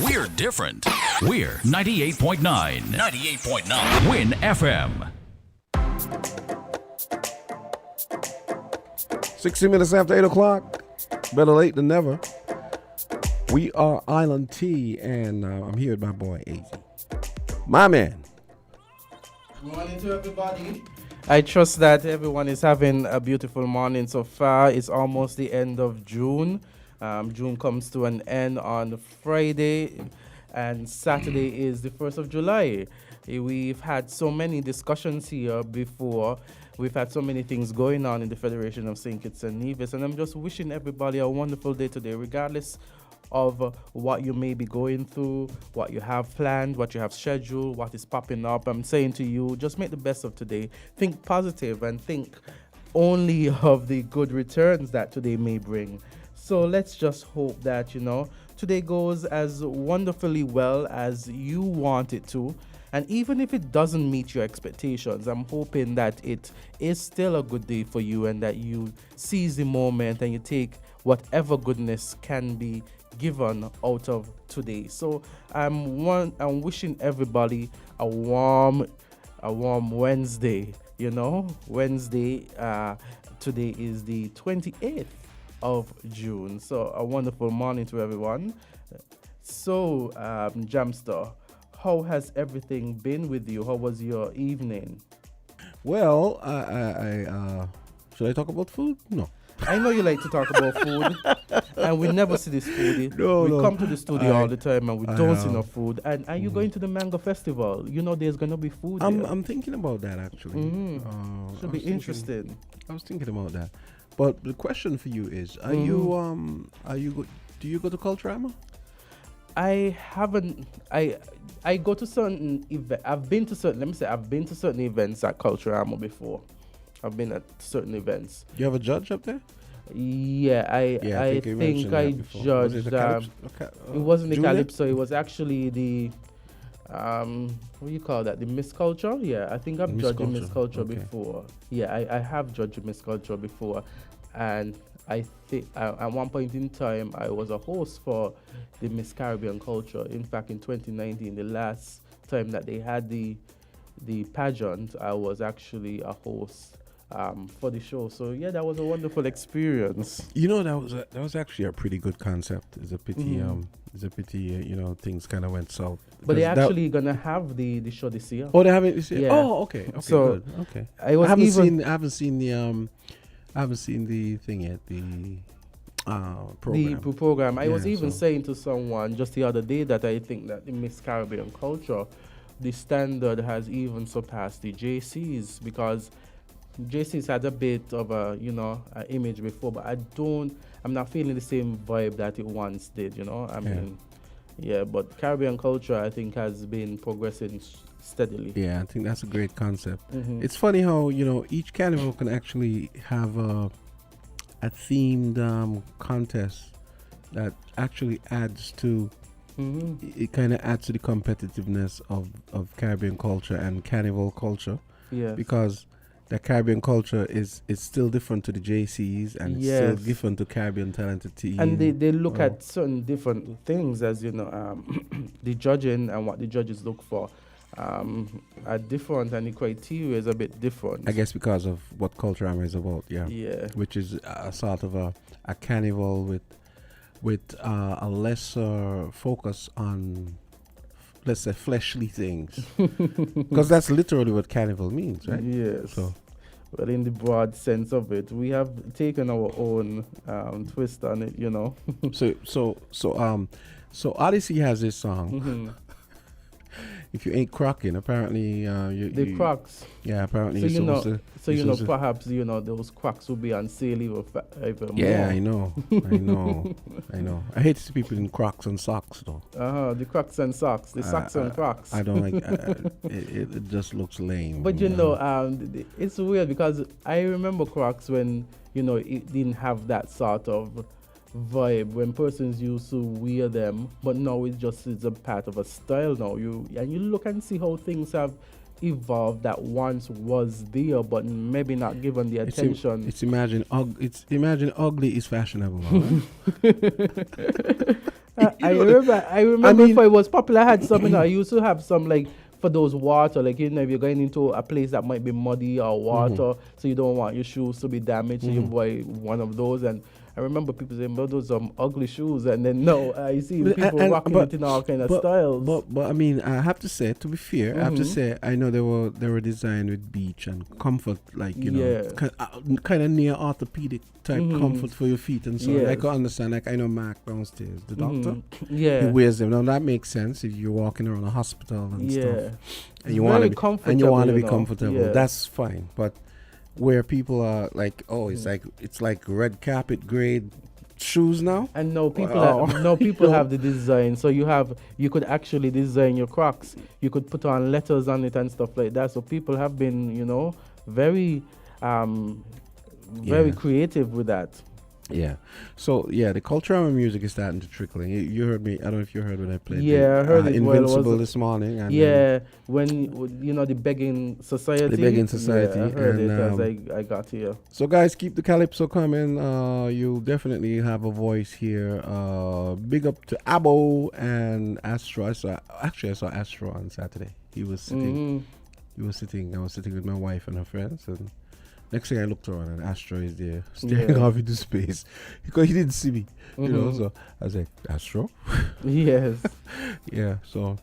We're different. We're 98.9. 98.9. Win FM. 60 minutes after 8 o'clock. Better late than never. We are Island T, and I'm here with my boy, AZ. My man. Good morning to everybody. I trust that everyone is having a beautiful morning so far. It's almost the end of June. June comes to an end on Friday, and Saturday is the 1st of July. We've had so many discussions here before. We've had so many things going on in the Federation of St. Kitts and Nevis, and I'm just wishing everybody a wonderful day today, regardless of what you may be going through, what you have planned, what you have scheduled, what is popping up. I'm saying to you, just make the best of today. Think positive and think only of the good returns that today may bring. So let's just hope that, today goes as wonderfully well as you want it to. And even if it doesn't meet your expectations, I'm hoping that it is still a good day for you and that you seize the moment and you take whatever goodness can be given out of today. So I'm wishing everybody a warm Wednesday. Wednesday. Today is the 28th of June. So a wonderful morning to everyone. So Jamster, how has everything been with you? How was your evening? Well, I should I talk about food? No. I know you like to talk about food, and we never see this food. We come to the studio all the time, and we don't see no food. And are you going to the Mango Festival? There's going to be food there. I'm thinking about that, actually. Should be interesting. I was thinking about that. But the question for you is, do you go to Culturama? I haven't. I go to certain events. I've been to certain events at Culturama before. I've been at certain events. You have a judge up there? Yeah, I think I judged. It wasn't the Calypso. It was actually the what do you call that? The Miss Culture. Yeah, I think I've judged Miss Culture before. Yeah, I have judged Miss Culture before, and I think at one point in time I was a host for the Miss Caribbean Culture. In fact, in 2019, the last time that they had the pageant, I was actually a host for the show. So yeah, that was a wonderful experience. That was actually a pretty good concept. It's a pity things kind of went south. But they're actually gonna have the show this year. Oh, they have it this year. Yeah. Oh, okay. So good. Okay. I haven't seen the thing yet. The program. The program. I was even saying to someone just the other day that I think that the Miss Caribbean Culture, the standard has even surpassed the JCs, because JC's had a bit of a image before, but I'm not feeling the same vibe that it once did. But Caribbean Culture, I think, has been progressing steadily. Yeah, I think that's a great concept. It's funny how each carnival can actually have a themed contest that actually adds to it. Kind of adds to the competitiveness of Caribbean culture and carnival culture. Yeah, because the Caribbean culture is still different to the JCs, and it's still different to Caribbean Talented Team. And they look at certain different things, as the judging and what the judges look for are different, and the criteria is a bit different. I guess because of what Culturama is about, yeah. Which is a sort of a carnival with a lesser focus on, let's say, fleshly things, because that's literally what carnival means, right? Yes. So, well, in the broad sense of it, we have taken our own twist on it, So Odyssey has this song. If you ain't crocking, apparently the crocs. Yeah, apparently so you're supposed to. So perhaps those crocs will be on sale even more. Yeah, I know. I hate to see people in crocs and socks though. The crocs and socks, the socks and crocs. I don't like. It just looks lame. But it's weird because I remember crocs when it didn't have that sort of vibe when persons used to wear them, but now it just is a part of a style now. You look and see how things have evolved that once was there, but maybe not given the attention. Imagine ugly is fashionable. Right? I remember before it was popular, I had some, I used to have some like for those water, like if you're going into a place that might be muddy or water, so you don't want your shoes to be damaged, so you buy one of those. And I remember people saying, "But those ugly shoes," and then I see people rocking it in all kind of styles. But I mean, I have to say, to be fair, I have to say, I know they were designed with beach and comfort, like kind of near orthopedic type comfort for your feet and so on. I can understand. Like I know Mark downstairs, the doctor, he wears them. Now that makes sense if you're walking around a hospital and stuff, and you want to be comfortable. That's fine, but where people are like, it's like red carpet grade shoes now. And no people have the design. So you could actually design your Crocs. You could put on letters on it and stuff like that. So people have been, very creative with that. Yeah. So the cultural music is starting to trickle in. You heard me. I don't know if you heard when I played. Yeah, I heard it. Invincible this morning. And when the begging society. The begging society. Yeah, I heard it as I got here. So guys, keep the calypso coming. You'll definitely have a voice here. Big up to Abo and Astro. I saw Astro on Saturday. He was sitting. I was sitting with my wife and her friends, and next thing I looked around and Astro is there staring off into space because he didn't see me, So I was like, Astro? Yes. Yeah. So,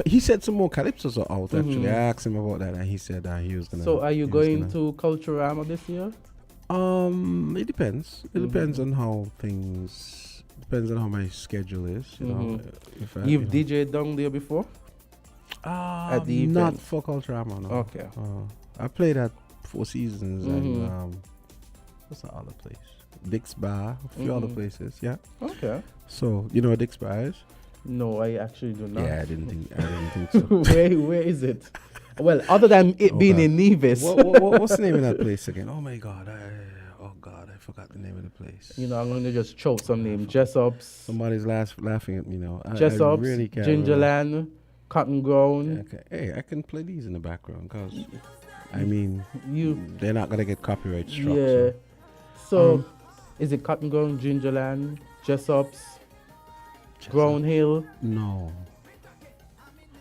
he said some more calypsos are out. Actually, I asked him about that, and he said he was gonna. So, are you going to Culturama this year? It depends. It depends on how things. Depends on how my schedule is. If you've DJed down there before? At the event? Not for Culturama. No. Okay. I played at Four Seasons and what's that other place? Dick's Bar, a few other places, yeah. Okay. So you know what Dick's Bar is? No, I actually do not. Yeah, I didn't think so. Where is it? Well, other than it being in Nevis. What's the name of that place again? Oh my God, I forgot the name of the place. I'm going to just choke some name. Jessup's. Somebody's laughing at me now. Jessups, I really Gingerland, Cotton Ground. Okay. Hey, I can play these in the background because. I mean, they're not gonna get copyright struck. Yeah. So, is it Cotton Ground, Gingerland, Jessup's, Ground Hill? No.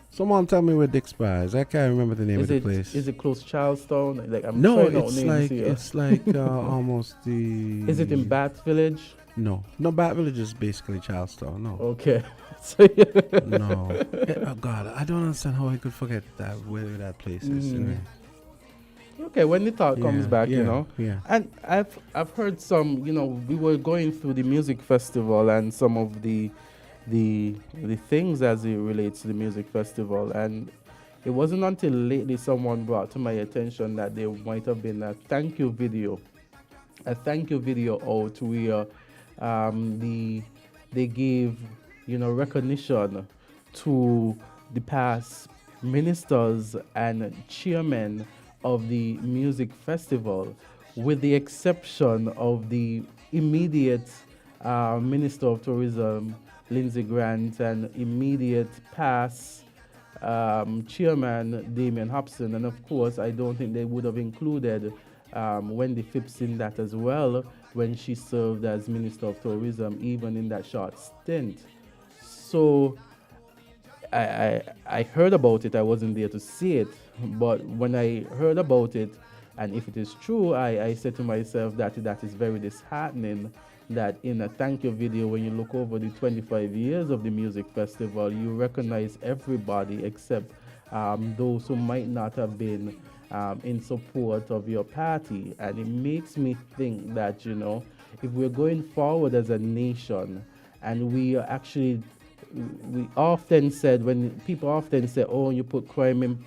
Someone tell me where Dick's Bar is. I can't remember the name of the place. Is it close to Charlestown? Like it's like almost the. Is it in Bath Village? No, Bath Village is basically Charlestown. No. Okay. No. Oh God, I don't understand how I could forget that where that place is. Anyway. Okay, when the thought comes back, Yeah. And I've heard some, we were going through the music festival and some of the things as it relates to the music festival, and it wasn't until lately someone brought to my attention that there might have been a thank you video out where they gave recognition to the past ministers and chairmen of the music festival, with the exception of the immediate Minister of Tourism, Lindsey Grant, and immediate past Chairman, Damien Hobson. And of course, I don't think they would have included Wendy Phipps in that as well when she served as Minister of Tourism, even in that short stint. So I heard about it. I wasn't there to see it. But when I heard about it, and if it is true, I said to myself that is very disheartening that in a thank you video, when you look over the 25 years of the music festival, you recognize everybody except those who might not have been in support of your party. And it makes me think that, if we're going forward as a nation, and we often said, when people often say, oh, you put crime in,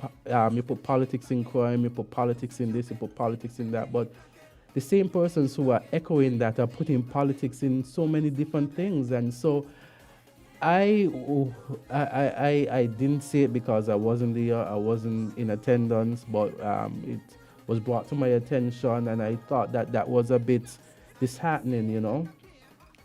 you put politics in crime, you put politics in this, you put politics in that, but the same persons who are echoing that are putting politics in so many different things. And so I didn't say it because I wasn't there, I wasn't in attendance, but it was brought to my attention, and I thought that was a bit disheartening,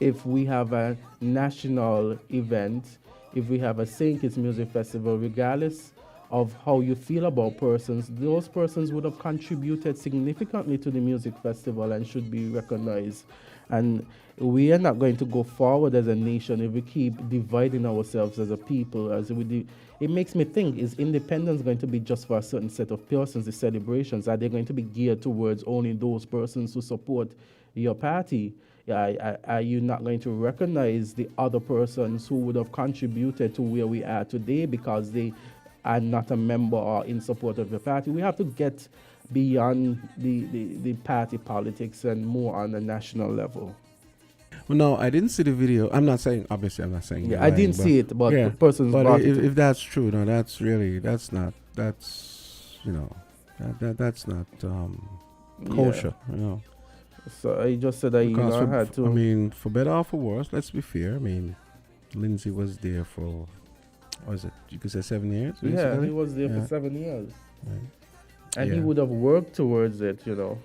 If we have a national event, if we have a St. Kitts Music Festival, regardless of how you feel about persons, those persons would have contributed significantly to the music festival and should be recognized. And we are not going to go forward as a nation if we keep dividing ourselves as a people. It makes me think, is independence going to be just for a certain set of persons, the celebrations? Are they going to be geared towards only those persons who support your party? Are you not going to recognize the other persons who would have contributed to where we are today because they are not a member or in support of your party? We have to get beyond the party politics and more on a national level. Well, no, I didn't see the video. I'm not saying, obviously, I'm not saying. Yeah, I didn't see it, but the person's but brought if that's true, no, that's not kosher, you know. So I just said that I had to. I mean, for better or for worse, let's be fair. I mean, Lindsay was there for, what was it? You could say 7 years? Basically? Yeah, he was there for 7 years. Right. And he would have worked towards it, you know.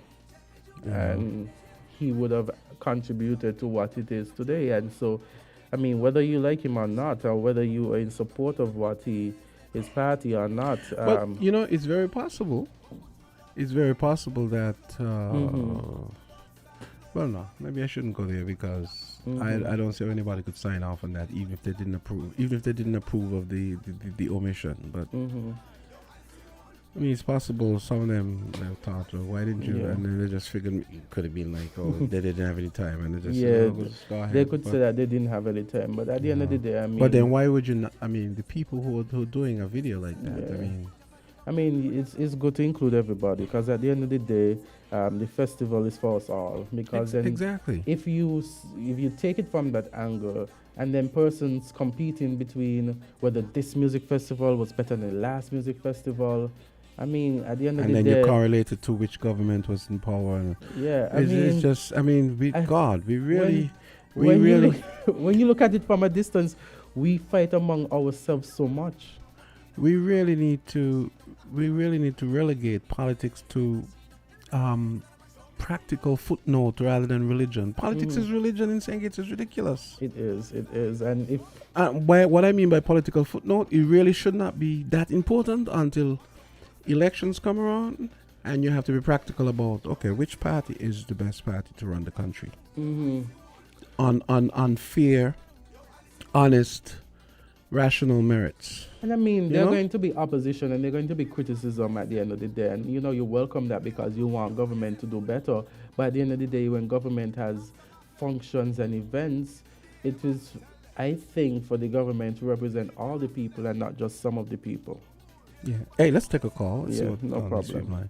Yeah. And he would have contributed to what it is today. And so, I mean, whether you like him or not, or whether you are in support of what his party or not. But, you know, it's very possible. It's very possible that, well, no, maybe I shouldn't go there because I don't see how anybody could sign off on that, even if they didn't approve of the omission. But I mean, it's possible some of them thought, well, why didn't you? Yeah. And then they just figured it could have been like, oh, they didn't have any time, and they just said, oh, just go ahead. They could say that they didn't have any time, but at the end of the day, I mean. But then why would you not? I mean, the people who are doing a video like that, I mean, it's good to include everybody because at the end of the day, the festival is for us all. Because then exactly, if you take it from that angle, and then persons competing between whether this music festival was better than the last music festival, I mean, at the end of the day, and then you correlate it to which government was in power. And it's just, I mean, we really. When you look at it from a distance, we fight among ourselves so much. We really need to relegate politics to practical footnote rather than religion. Politics is religion in St. Kitts is ridiculous. It is, and if what I mean by political footnote, it really should not be that important until elections come around, and you have to be practical about which party is the best party to run the country on fair, honest, rational merits. And I mean, there's going to be opposition and there's going to be criticism at the end of the day. And, you welcome that because you want government to do better. But at the end of the day, when government has functions and events, it is, I think, for the government to represent all the people and not just some of the people. Yeah. Hey, let's take a call. Let's see no problem.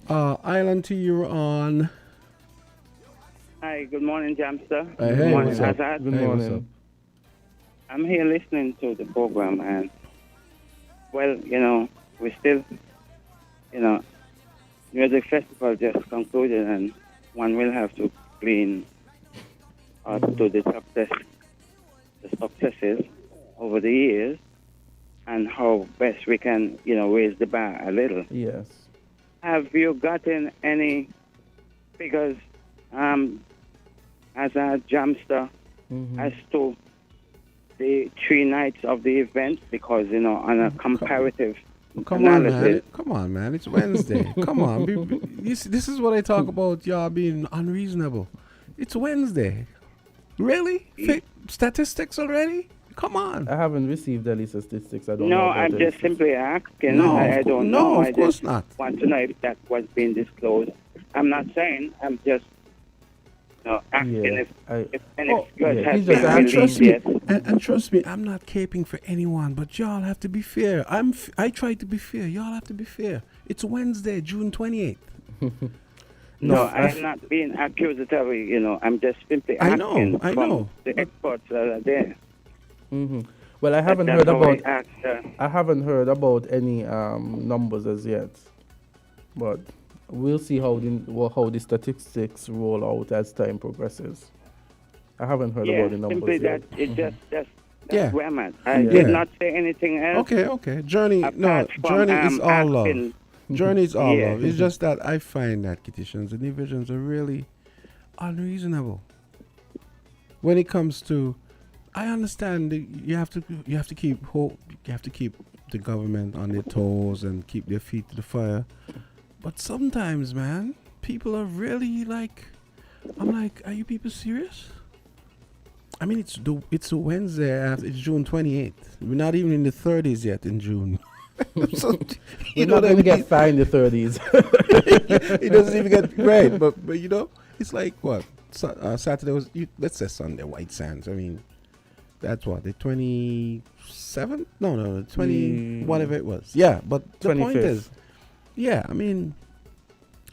Island to you on. Hi, good morning, Jamster. Good morning, Azard. Good morning. I'm here listening to the program, and, well, we still, music festival just concluded, and one will have to clean up to the successes over the years, and how best we can, raise the bar a little. Yes. Have you gotten any figures as a Jamster as to the 3 nights of the event? Because, on a comparative analysis. Come on, man. It's Wednesday. Come on. This is what I talk about, y'all being unreasonable. It's Wednesday. Really? Statistics already? Come on. I haven't received any statistics. I don't know. No, I'm just simply asking. No, I don't know. Of course not. I want to know if that was being disclosed. I'm not saying. I'm just asking if any figures have been released yet. And trust me, I'm not caping for anyone, but y'all have to be fair. I try to be fair. Y'all have to be fair. It's Wednesday, June 28th. No, I'm not being accusatory. I'm just simply asking from the experts that are there. Well, I haven't heard about any numbers as yet, but we'll see how the statistics roll out as time progresses. I haven't heard about the numbers simply yet. That's where I'm at. I did not say anything else. Okay. Journey is all love. Journey is all love. It's just that I find that petitions and divisions are really unreasonable. When it comes to, I understand you have to keep the government on their toes and keep their feet to the fire. But sometimes, man, people are really like I'm like, are you people serious? I mean, it's a Wednesday after, it's June 28th. We're not even in the 30s yet in June. So, you know, not even get far in the 30s. It doesn't even get right, but you know, it's like what Saturday was. Let's say Sunday, White Sands. I mean, that's what the 27th. No, 20 whatever it was. Yeah, but the 25th. point is, yeah. I mean,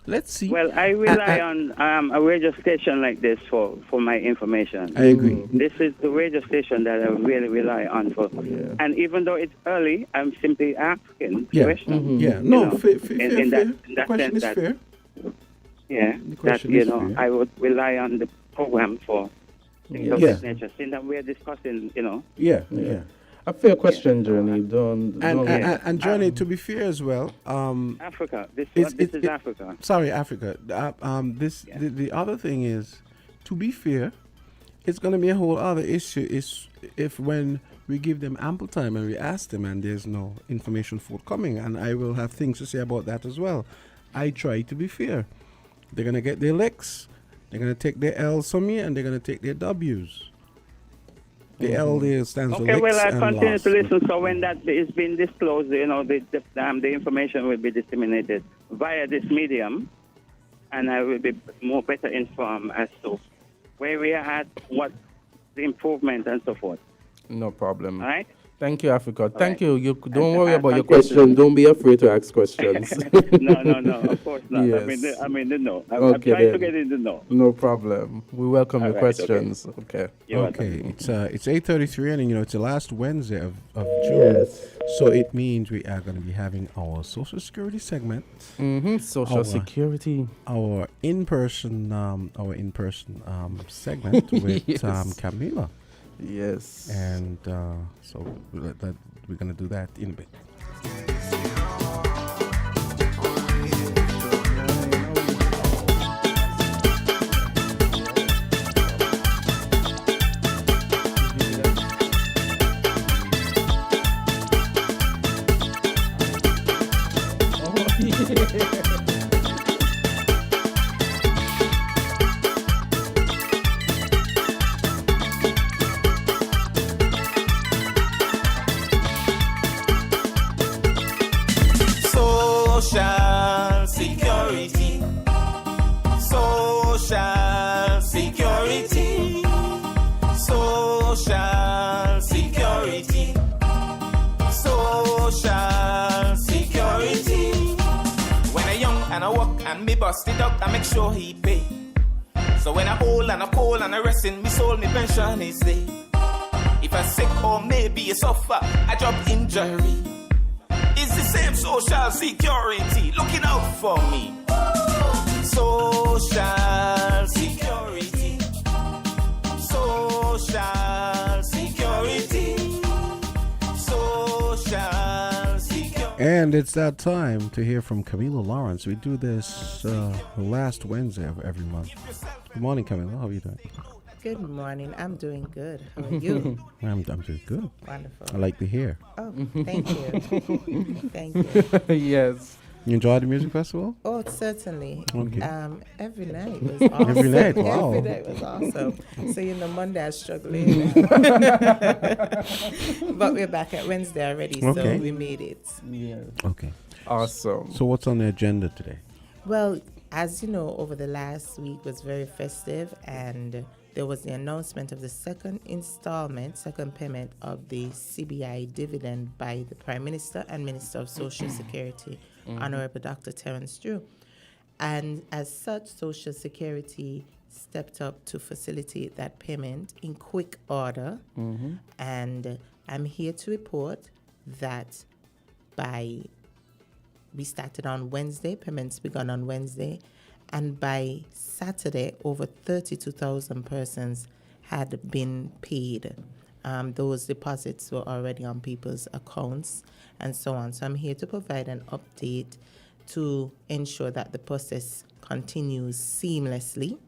let's see. Well, I rely on a radio station like this for my information. I agree. This is the radio station that I really rely on for. Yeah. And even though it's early, I'm simply asking questions. Yeah, no, fair. The question is fair. Yeah, that, you know, fair. I would rely on the program for things of this nature, since that we're discussing, you know. Yeah. A fair question, Journey. And Journey, to be fair as well, Africa. This is Africa. Sorry, Africa. The other thing is, to be fair, it's going to be a whole other issue. Is if when we give them ample time and we ask them, and there's no information forthcoming, and I will have things to say about that as well. I try to be fair. They're going to get their licks. They're going to take their L's from me, and they're going to take their W's. The L there stands for licks. Okay, well, I continue loss. to listen. So when that is being disclosed, you know, the information will be disseminated via this medium, and I will be better informed as to where we are at, what the improvement, and so forth. No problem. All right? Thank you, Africa. Thank you. You don't worry about your question. Don't be afraid to ask questions. No, of course not. Yes. I mean the no. I'm trying to get in the no. No problem. We welcome your questions. Okay. It's 8:33, and you know it's the last Wednesday of June. Yes. So it means we are going to be having our Social Security segment. Social Security. Our in-person segment with Camila. Yes. And so we're going to do that in a bit. Busted up, I make sure he pay. So when I hold and I call and I rest in me soul, me pension is there. If I sick or maybe a suffer, a job injury, it's the same social security looking out for me. Social security, social security, social security. And it's that time to hear from Camila Lawrence. We do this last Wednesday of every month. Good morning, Camila. How are you doing? Good morning. I'm doing good. How are you? I'm doing good. Wonderful. I like the hair. Oh, thank you. Thank you. Yes. You enjoy the music festival? Oh, certainly. Okay. Every night was awesome. Every night? Wow. Every night was awesome. So, Monday I was struggling. But we're back at Wednesday already, so we made it. Yeah. Okay. Awesome. So what's on the agenda today? Well, as you know, over the last week was very festive, and there was the announcement of the second payment of the CBI dividend by the Prime Minister and Minister of Social Security, Honorable Dr. Terence Drew. And as such, Social Security stepped up to facilitate that payment in quick order. And I'm here to report that we started on Wednesday, payments began on Wednesday, and by Saturday, over 32,000 persons had been paid. Those deposits were already on people's accounts and so on. So I'm here to provide an update to ensure that the process continues seamlessly.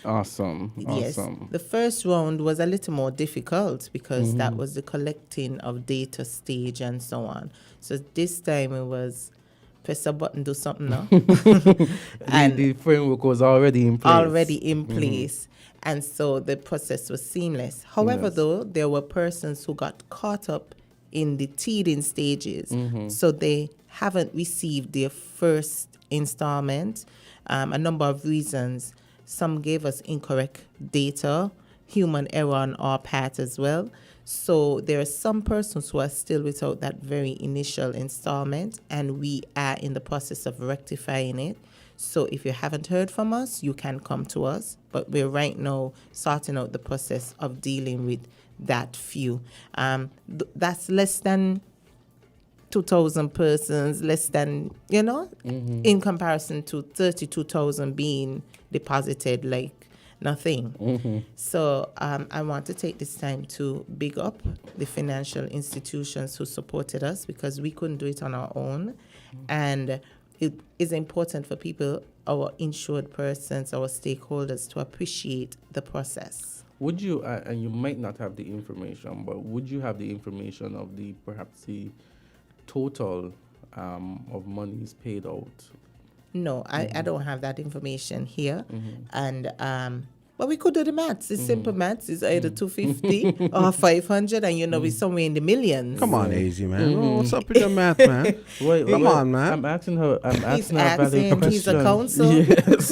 Awesome. Yes. The first round was a little more difficult because that was the collecting of data stage and so on. So this time it was press a button, do something now. And the framework was already in place. And so the process was seamless. However, though, there were persons who got caught up in the teething stages. So they haven't received their first installment. A number of reasons. Some gave us incorrect data, human error on our part as well. So there are some persons who are still without that very initial installment, and we are in the process of rectifying it. So if you haven't heard from us, you can come to us. But we're right now sorting out the process of dealing with that few. That's less than 2,000 persons, less than, in comparison to 32,000 being deposited like nothing. So I want to take this time to big up the financial institutions who supported us, because we couldn't do it on our own. And it is important for people, our insured persons, our stakeholders, to appreciate the process. Would you, and you might not have the information, but would you have the information of perhaps the total of monies paid out? No, I don't have that information here. And but we could do the maths. It's simple maths. It's either 250 or 500, and we're somewhere in the millions. Come on, Easy, man. What's up with your math, man? Come on, man. I'm asking her a valid question. He's a counsel. Yes.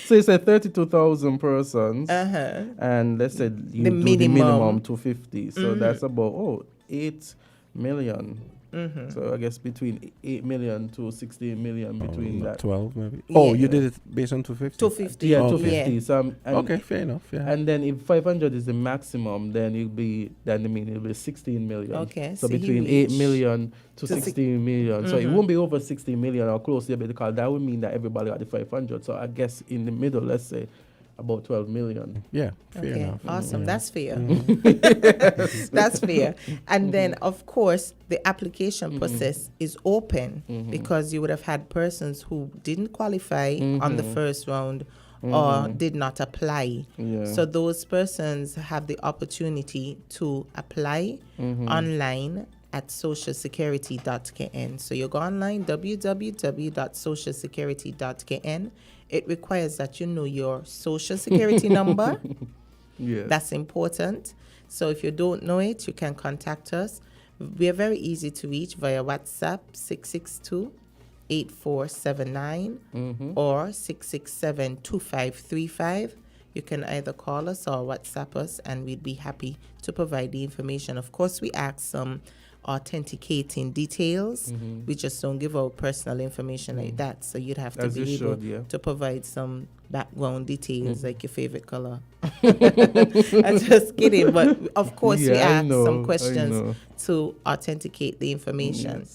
So you said 32,000 persons, and let's say you do the minimum 250. So that's about 8 million. So I guess between 8 million to 16 million between that. 12 maybe. Yeah. You did it based on 250? 250. Yeah, Okay. 250. So Okay, fair enough. Yeah. and then if 500 is the maximum, then it'll be 16 million. Okay, So so he between 8 reached million to 16 million. So it won't be over 16 million or close to it, because that would mean that everybody got the 500. So I guess in the middle, let's say about 12 million. Yeah, fair Okay, enough. awesome. That's fair. That's fair. And then, of course, the application process is open, because you would have had persons who didn't qualify on the first round or did not apply. So those persons have the opportunity to apply online at socialsecurity.kn. So you go online, www.socialsecurity.kn. It requires that you know your social security number. That's important. So if you don't know it, you can contact us. We are very easy to reach via WhatsApp, 662-8479 or 667-2535. You can either call us or WhatsApp us, and we'd be happy to provide the information. Of course, we ask some authenticating details. We just don't give out personal information like that. So you'd have to be able to provide some background details, like your favorite color. I'm just kidding. But of course, we ask some questions to authenticate the information.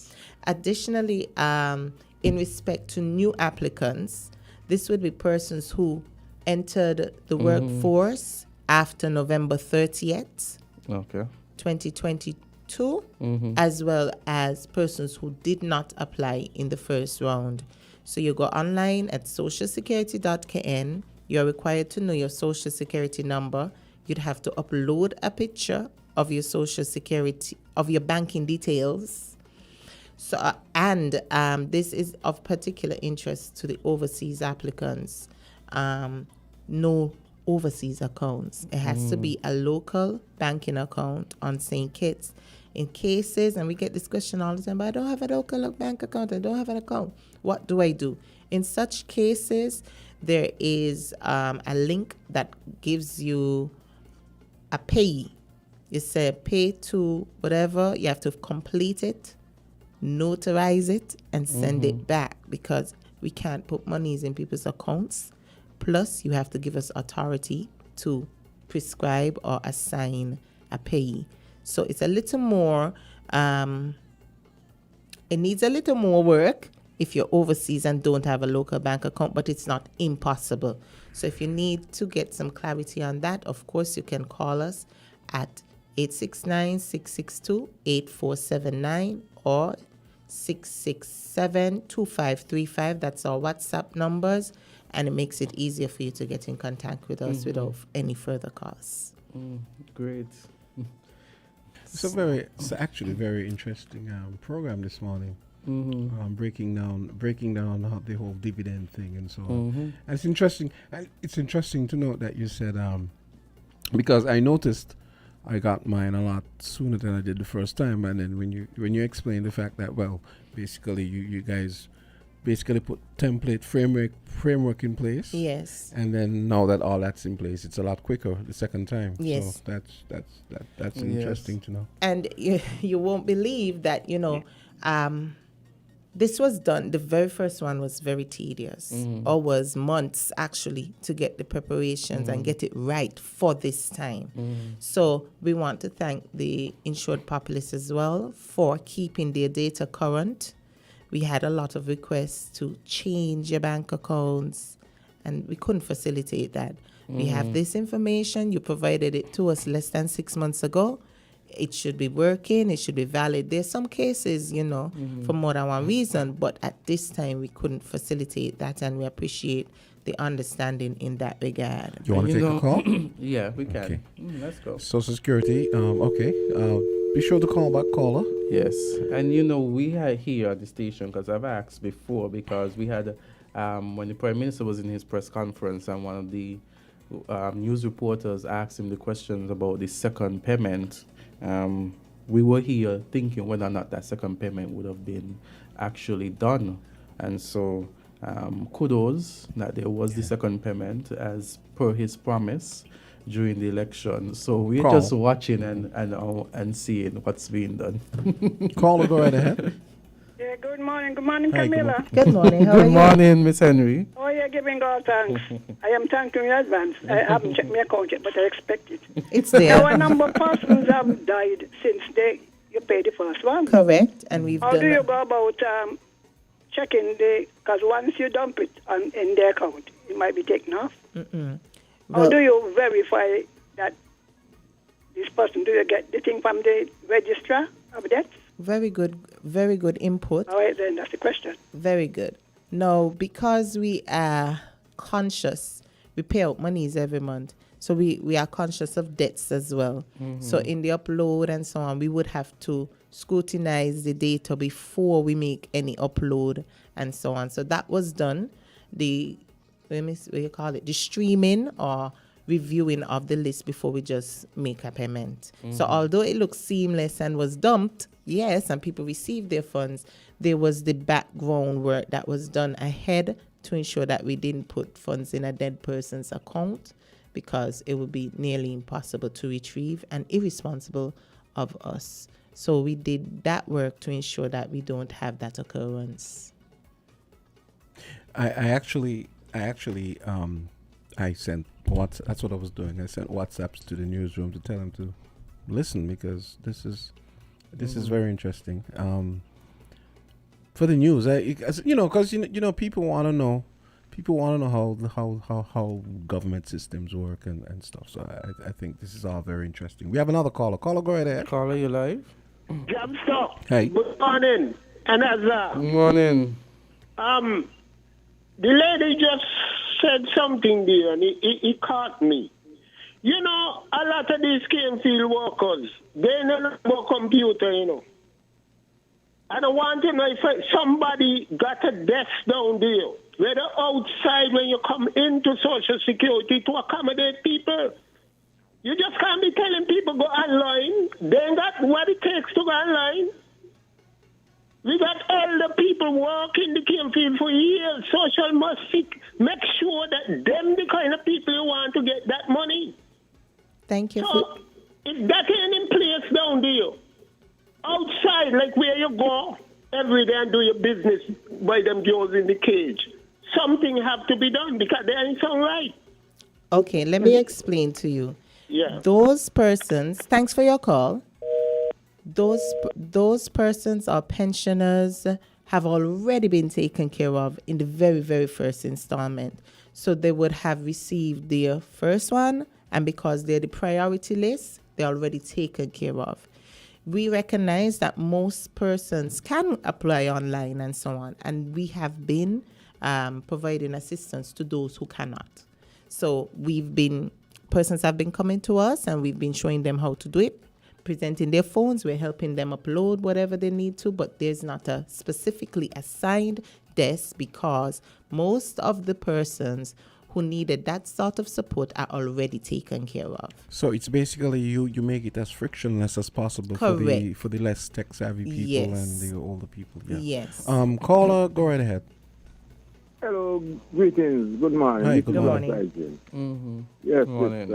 Additionally, in respect to new applicants, this would be persons who entered the workforce after November 30th, 2022. As well as persons who did not apply in the first round. So you go online at socialsecurity.kn. You're required to know your social security number. You'd have to upload a picture of your social security, of your banking details. So, this is of particular interest to the overseas applicants. No overseas accounts. It has to be a local banking account on St. Kitts. In cases, and we get this question all the time, but I don't have a local bank account, I don't have an account. What do I do? In such cases, there is a link that gives you a pay. You say pay to whatever, you have to complete it, notarize it, and send it back, because we can't put monies in people's accounts. Plus, you have to give us authority to prescribe or assign a payee. So it's a little more, it needs a little more work if you're overseas and don't have a local bank account, but it's not impossible. So if you need to get some clarity on that, of course, you can call us at 869-662-8479 or 667-2535. That's our WhatsApp numbers, and it makes it easier for you to get in contact with us without any further costs. Great. It's actually very interesting program this morning. breaking down the whole dividend thing and so on. And it's interesting. It's interesting to note that you said because I noticed I got mine a lot sooner than I did the first time, and then when you explain the fact that basically you guys basically put template framework in place. Yes. And then now that all that's in place, it's a lot quicker the second time. Yes. So that's interesting to know. And you won't believe that, this was done. The very first one was very tedious, or was months actually to get the preparations and get it right for this time. So we want to thank the insured populace as well for keeping their data current. We had a lot of requests to change your bank accounts, and we couldn't facilitate that. We have this information. You provided it to us less than 6 months ago. It should be working. It should be valid. There's some cases, for more than one reason, but at this time we couldn't facilitate that, and we appreciate the understanding in that regard. You want to take a call? Yeah, we can. Okay. Let's go. Social Security. Okay. Be sure to call back, caller. Yes, and we are here at the station because I've asked before, because we had when the Prime Minister was in his press conference and one of the news reporters asked him the questions about the second payment. We were here thinking whether or not that second payment would have been actually done, and so kudos that there was the second payment as per his promise during the election. So we're just watching and seeing what's being done. Caller, go right ahead. Yeah, good morning. Good morning, Hi, Camilla. Good morning. How are Good you? morning, Miss Henry. Oh, yeah, giving God thanks. I am thanking you in advance. I haven't checked my account yet, but I expect it. It's there. Our number of persons have died since you paid the first one. Correct. And we've How done do you that. go about checking because once you dump it in the account, it might be taken off. How Well, do you verify that this person, do you get the thing from the registrar of deaths? very good input. All right, then that's the question. Very good. No, because we are conscious, we pay out monies every month. So we are conscious of debts as well. So in the upload and so on, we would have to scrutinize the data before we make any upload and so on. So that was done. The streaming or reviewing of the list before we just make a payment. So although it looks seamless and was dumped, yes, and people received their funds, there was the background work that was done ahead to ensure that we didn't put funds in a dead person's account, because it would be nearly impossible to retrieve and irresponsible of us. So we did that work to ensure that we don't have that occurrence. I actually sent that's what I was doing. I sent WhatsApps to the newsroom to tell them to listen, because this is very interesting. For the news, because people want to know. People want to know how government systems work and stuff. So I think this is all very interesting. We have another caller. Caller, go right ahead. Caller, you live? Gumbs. Hey. Good morning. And Azard. Good morning. The lady just said something there, and it caught me. A lot of these field workers, they know about computer, I don't want to know if somebody got a desk down there, whether outside when you come into Social Security to accommodate people. You just can't be telling people go online. They ain't got what it takes to go online. We got elder people working the cane field for years. Social must make sure that them the kind of people you want to get that money. Thank you. So if that ain't in place down there, outside, like where you go every day and do your business by them girls in the cage, something have to be done because they ain't so right. Okay, let me explain to you. Yeah. Those persons, thanks for your call. Those persons or pensioners have already been taken care of in the very, very first installment. So they would have received their first one, and because they're the priority list, they're already taken care of. We recognize that most persons can apply online and so on, and we have been providing assistance to those who cannot. So persons have been coming to us, and we've been showing them how to do it. presenting their phones. We're helping them upload whatever they need to, but there's not a specifically assigned desk because most of the persons who needed that sort of support are already taken care of. So it's basically you make it as frictionless as possible for the less tech savvy people and the older people. Yeah. Yes. Caller, go right ahead. Hello, greetings. Good morning. Hi, good morning. Yes, Good morning.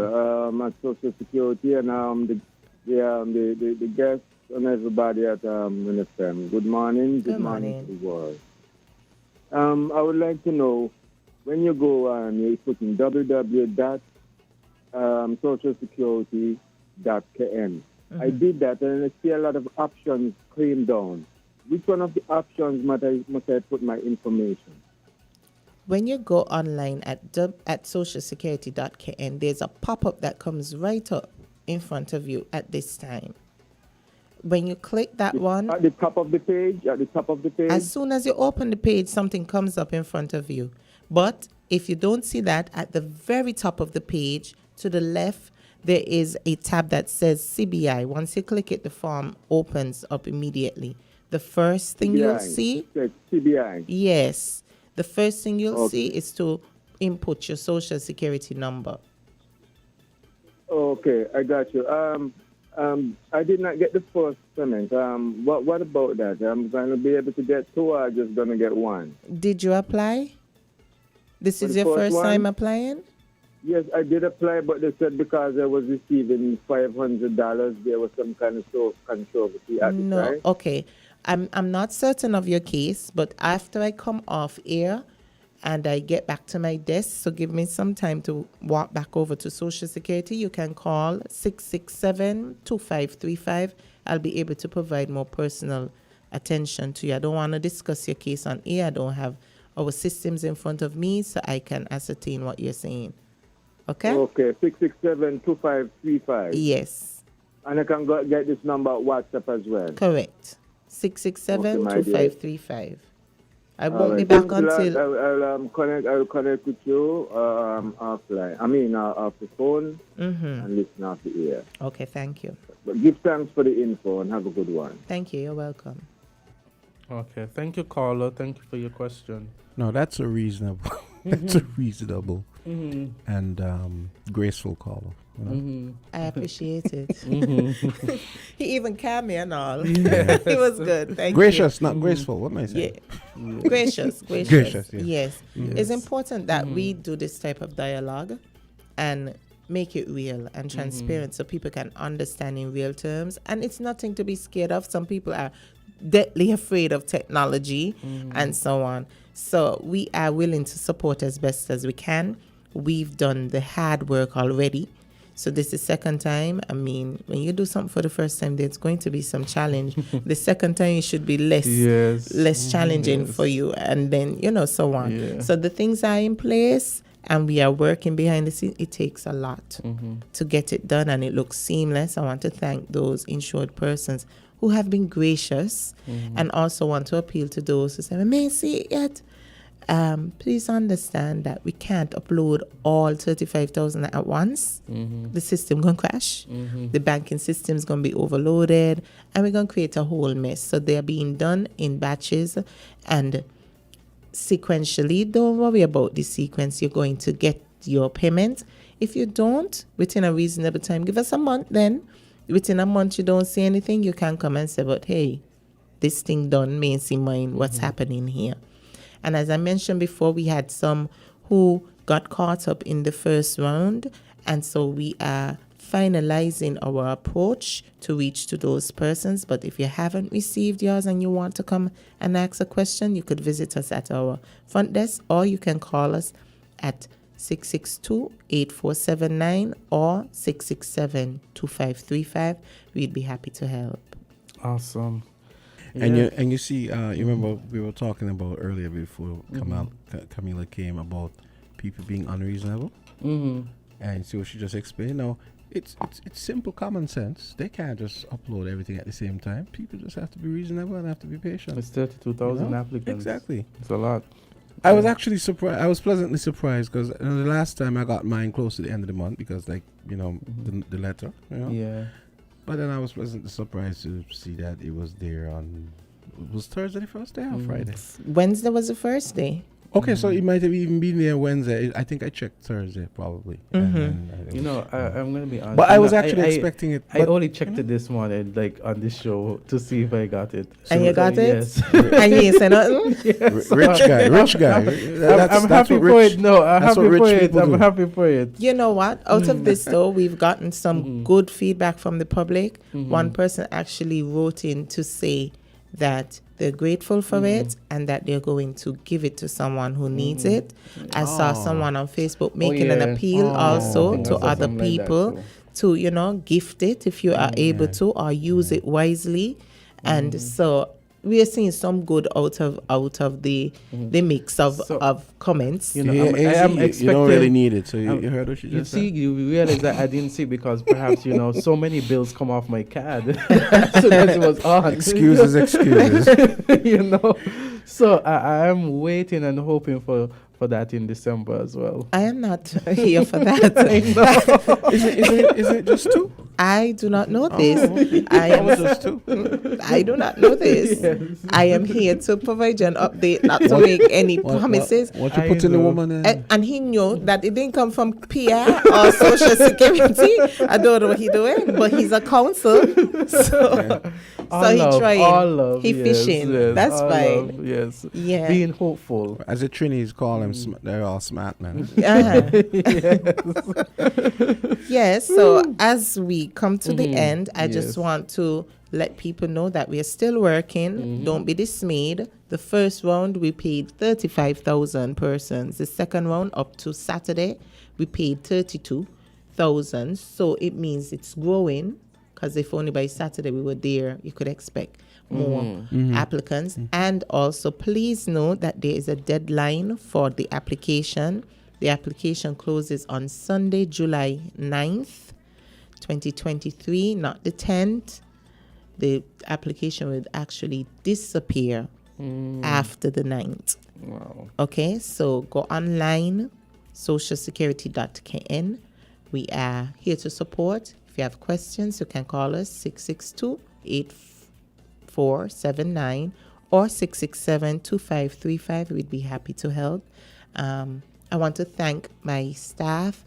at Social Security and the guests and everybody at WINNFM. Good morning. Good morning to the world. I would like to know, when you go and you put in www.socialsecurity.kn. I did that and I see a lot of options came down. Which one of the options must I put my information? When you go online at socialsecurity.kn, there's a pop-up that comes right up in front of you at this time. When you click that one... At the top of the page? As soon as you open the page, something comes up in front of you. But if you don't see that, at the very top of the page, to the left, there is a tab that says CBI. Once you click it, the form opens up immediately. The first thing you'll see... CBI. Yes. The first thing you'll see is to input your social security number. Okay, I got you. I did not get the first payment. What about that? I'm going to be able to get two or just going to get one? Did you apply? This is your first time applying? Yes, I did apply, but they said because I was receiving $500, there was some kind of controversy at the time. Okay. I'm not certain of your case, but after I come off air and I get back to my desk, so give me some time to walk back over to Social Security, you can call 667-2535. I'll be able to provide more personal attention to you. I don't want to discuss your case on air. I don't have our systems in front of me, so I can ascertain what you're saying. Okay? Okay, 667-2535. Yes. And I can get this number at WhatsApp as well. Correct. 667-2535. I won't be back until... I'll connect with you offline. Off the phone and listen off the air. Okay, thank you. But give thanks for the info and have a good one. Thank you. You're welcome. Okay, thank you, caller. Thank you for your question. No, that's a reasonable, and graceful caller. You know? I appreciate it. He even called me and all. It was good. Thank Gracious, not graceful. What am I saying? Yeah. Gracious. Yes. It's important that we do this type of dialogue and make it real and transparent so people can understand in real terms. And it's nothing to be scared of. Some people are deathly afraid of technology and so on. So we are willing to support as best as we can. We've done the hard work already. So this is second time. I mean, when you do something for the first time, there's going to be some challenge. The second time it should be less challenging for you, and then so on. Yeah. So the things are in place, and we are working behind the scenes. It takes a lot to get it done, and it looks seamless. I want to thank those insured persons who have been gracious, and also want to appeal to those who say, "I may see it yet." Please understand that we can't upload all 35,000 at once. The system going to crash. The banking system is going to be overloaded, and we're going to create a whole mess. So they're being done in batches and sequentially. Don't worry about the sequence. You're going to get your payment. If you don't, within a reasonable time, give us a month then. Within a month, you don't see anything, you can come and say, but hey, this thing done, may see mine, what's happening here. And as I mentioned before, we had some who got caught up in the first round. And so we are finalizing our approach to reach to those persons. But if you haven't received yours and you want to come and ask a question, you could visit us at our front desk, or you can call us at 662-8479 or 667-2535. We'd be happy to help. Awesome. And you see, you remember we were talking about earlier before Camila came about people being unreasonable, and so she just explained. Now it's simple common sense. They can't just upload everything at the same time. People just have to be reasonable and have to be patient. It's 32,000 applicants. Exactly, it's a lot. I was actually surprised. I was pleasantly surprised because the last time I got mine close to the end of the month because, the letter. But then I was pleasantly surprised to see that it was there on. Was Thursday the first day or Friday? Wednesday was the first day. Okay, so it might have even been there Wednesday. I think I checked Thursday probably. I'm gonna be honest. But I was actually expecting it. I only checked it this morning, like on this show, to see if I got it. And you got it? Yes. And you ain't say nothing? Yes. Rich guy. I'm happy for it. No, I'm happy for it. I'm happy for it. You know what? Out of this, though, we've gotten some good feedback from the public. One person actually wrote in to say that they're grateful for it and that they're going to give it to someone who needs it. I saw someone on Facebook making an appeal also to other people to, gift it if you are able to, or use it wisely. And so we are seeing some good out of the mix of comments. I am expecting. You don't really need it, so you heard what she just said. You realize that I didn't see because perhaps so many bills come off my card as soon as it was on. Excuses. So I am waiting and hoping for that in December as well. I am not here for that. Is it just 2? I do not know this. I do not know this. Yes. I am here to provide you an update, not to make any promises. What you put in the woman in? And he knew that it didn't come from PR or Social Security. I don't know what he's doing, but he's a counsel. So he trying. He fishing. Yes, that's fine. Love, yes. Yeah. Being hopeful. As the Trinis call them, they're all smart, man. Yes. So as we come to the end, I just want to let people know that we are still working. Don't be dismayed. The first round, we paid 35,000 persons. The second round, up to Saturday, we paid 32,000. So it means it's growing, because if only by Saturday we were there, you could expect more applicants. And also, please note that there is a deadline for the application. The application closes on Sunday, July 9th, 2023, not the 10th. The application will actually disappear after the 9th. Wow. Okay, so go online, socialsecurity.kn. We are here to support. If you have questions, you can call us 662-8479 or 667-2535. We'd be happy to help. I want to thank my staff,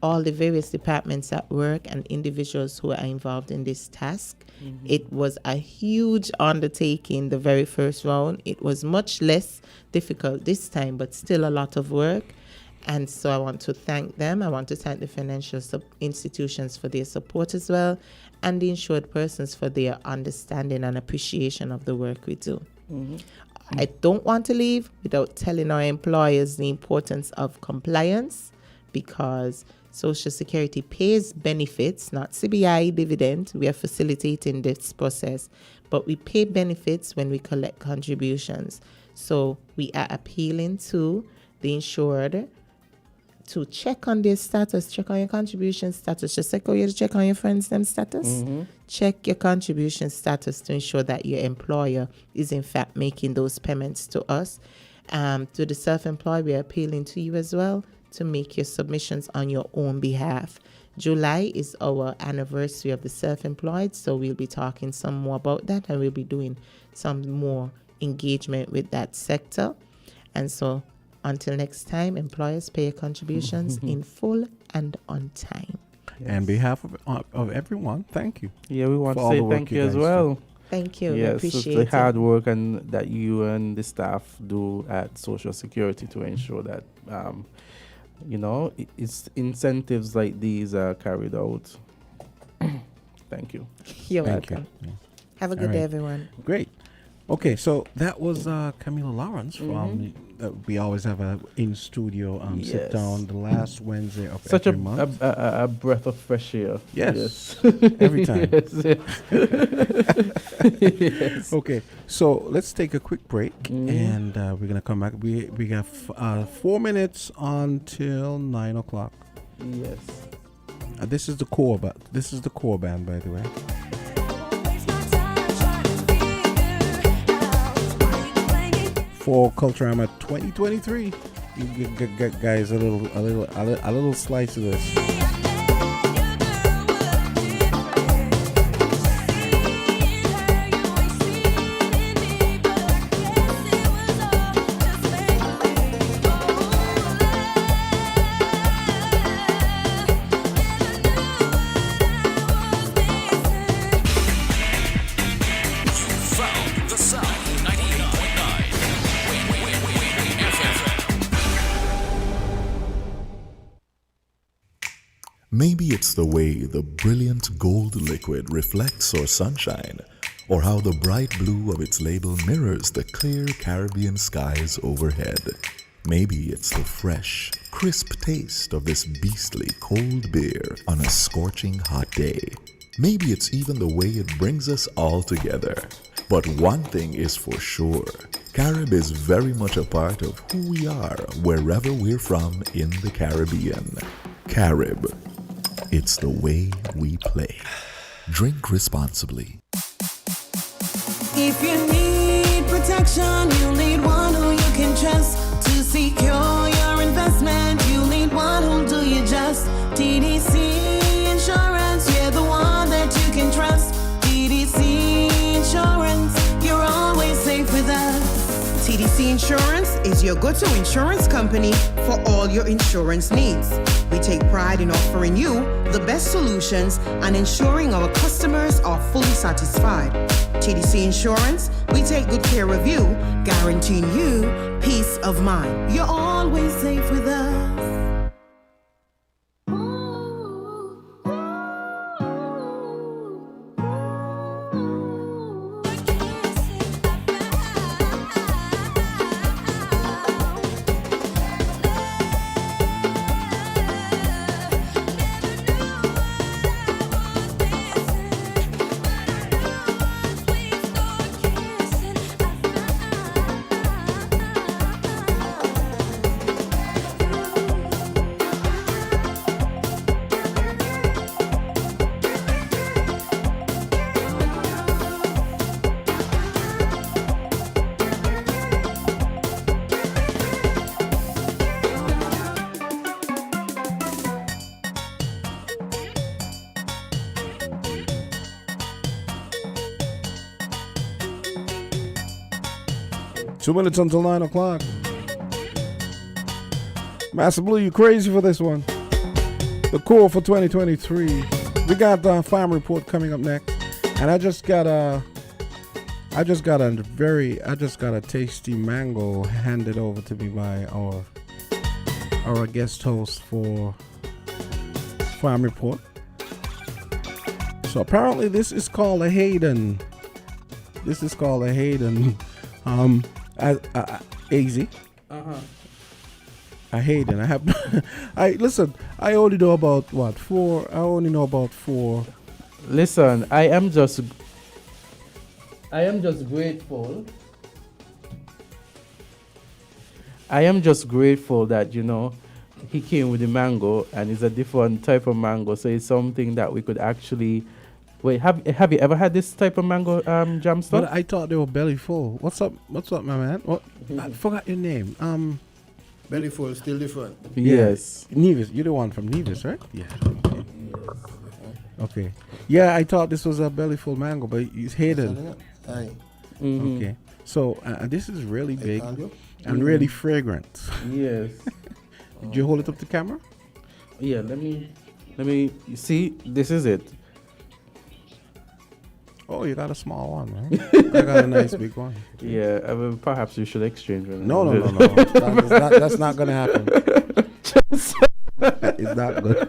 all the various departments at work, and individuals who are involved in this task. It was a huge undertaking, the very first round. It was much less difficult this time, but still a lot of work. And so I want to thank them. I want to thank the financial institutions for their support as well, and the insured persons for their understanding and appreciation of the work we do. I don't want to leave without telling our employers the importance of compliance, because Social Security pays benefits, not CBI dividend. We are facilitating this process, but we pay benefits when we collect contributions. So we are appealing to the insured to check on their status, check on your contribution status. Just like how you check on your friends' them status. Check your contribution status to ensure that your employer is in fact making those payments to us. To the self-employed, we are appealing to you as well to make your submissions on your own behalf. July is our anniversary of the self-employed, so we'll be talking some more about that, and we'll be doing some more engagement with that sector. And so until next time, employers, pay your contributions in full and on time. Yes. And on behalf of everyone, thank you. Yeah, we want to say thank you as well. Thank you. Yes, appreciate it's the hard work and that you and the staff do at Social Security to ensure that it's incentives like these are carried out. Thank you. You're welcome. Have a good day, everyone. Great. Okay, so that was Camilla Lawrence from we always have a in studio sit down the last Wednesday of every month. A breath of fresh air. Yes. Every time. Yes. Okay, so let's take a quick break and we're gonna come back. We got 4 minutes until 9 o'clock. Yes. This is the core, this is the core band, by the way. For Culturama 2023, you get guys a little slice of this. Maybe it's the way the brilliant gold liquid reflects our sunshine, or how the bright blue of its label mirrors the clear Caribbean skies overhead. Maybe it's the fresh, crisp taste of this beastly cold beer on a scorching hot day. Maybe it's even the way it brings us all together. But one thing is for sure, Carib is very much a part of who we are wherever we're from in the Caribbean. Carib, it's the way we play. Drink responsibly. If you need protection, you need one who you can trust. To secure your investment, you need one who'll do you just. TDC Insurance, you're the one that you can trust. TDC Insurance, you're always safe with us. TDC Insurance is your go-to insurance company for all your insurance needs. We take pride in offering you the best solutions and ensuring our customers are fully satisfied. TDC Insurance, we take good care of you, guaranteeing you peace of mind. You're always safe with us. Two minutes until 9 o'clock. Master Blue, you crazy for this one. The core for 2023. We got the farm report coming up next. And I just got a tasty mango handed over to me by our guest host for farm report. So apparently this is called a Hayden. Easy. A Hayden. I have. I only know about four. I only know about four. Listen, I am just grateful. I am just grateful that he came with the mango, and it's a different type of mango, so it's something that we could actually. Wait, have you ever had this type of mango jam stuff? But I thought they were belly full. What's up, my man? What? I forgot your name. Belly full, still different. Yes. Nevis, you're the one from Nevis, right? Yeah. Okay. Yeah, I thought this was a belly full mango, but it's hidden. Okay. So this is really big and really fragrant. Yes. Did you hold it up to camera? Yeah. Let me. You see, this is it. Oh, you got a small one, right? I got a nice big one. Yeah, perhaps we should exchange one. No. That's not going to happen. It's not good.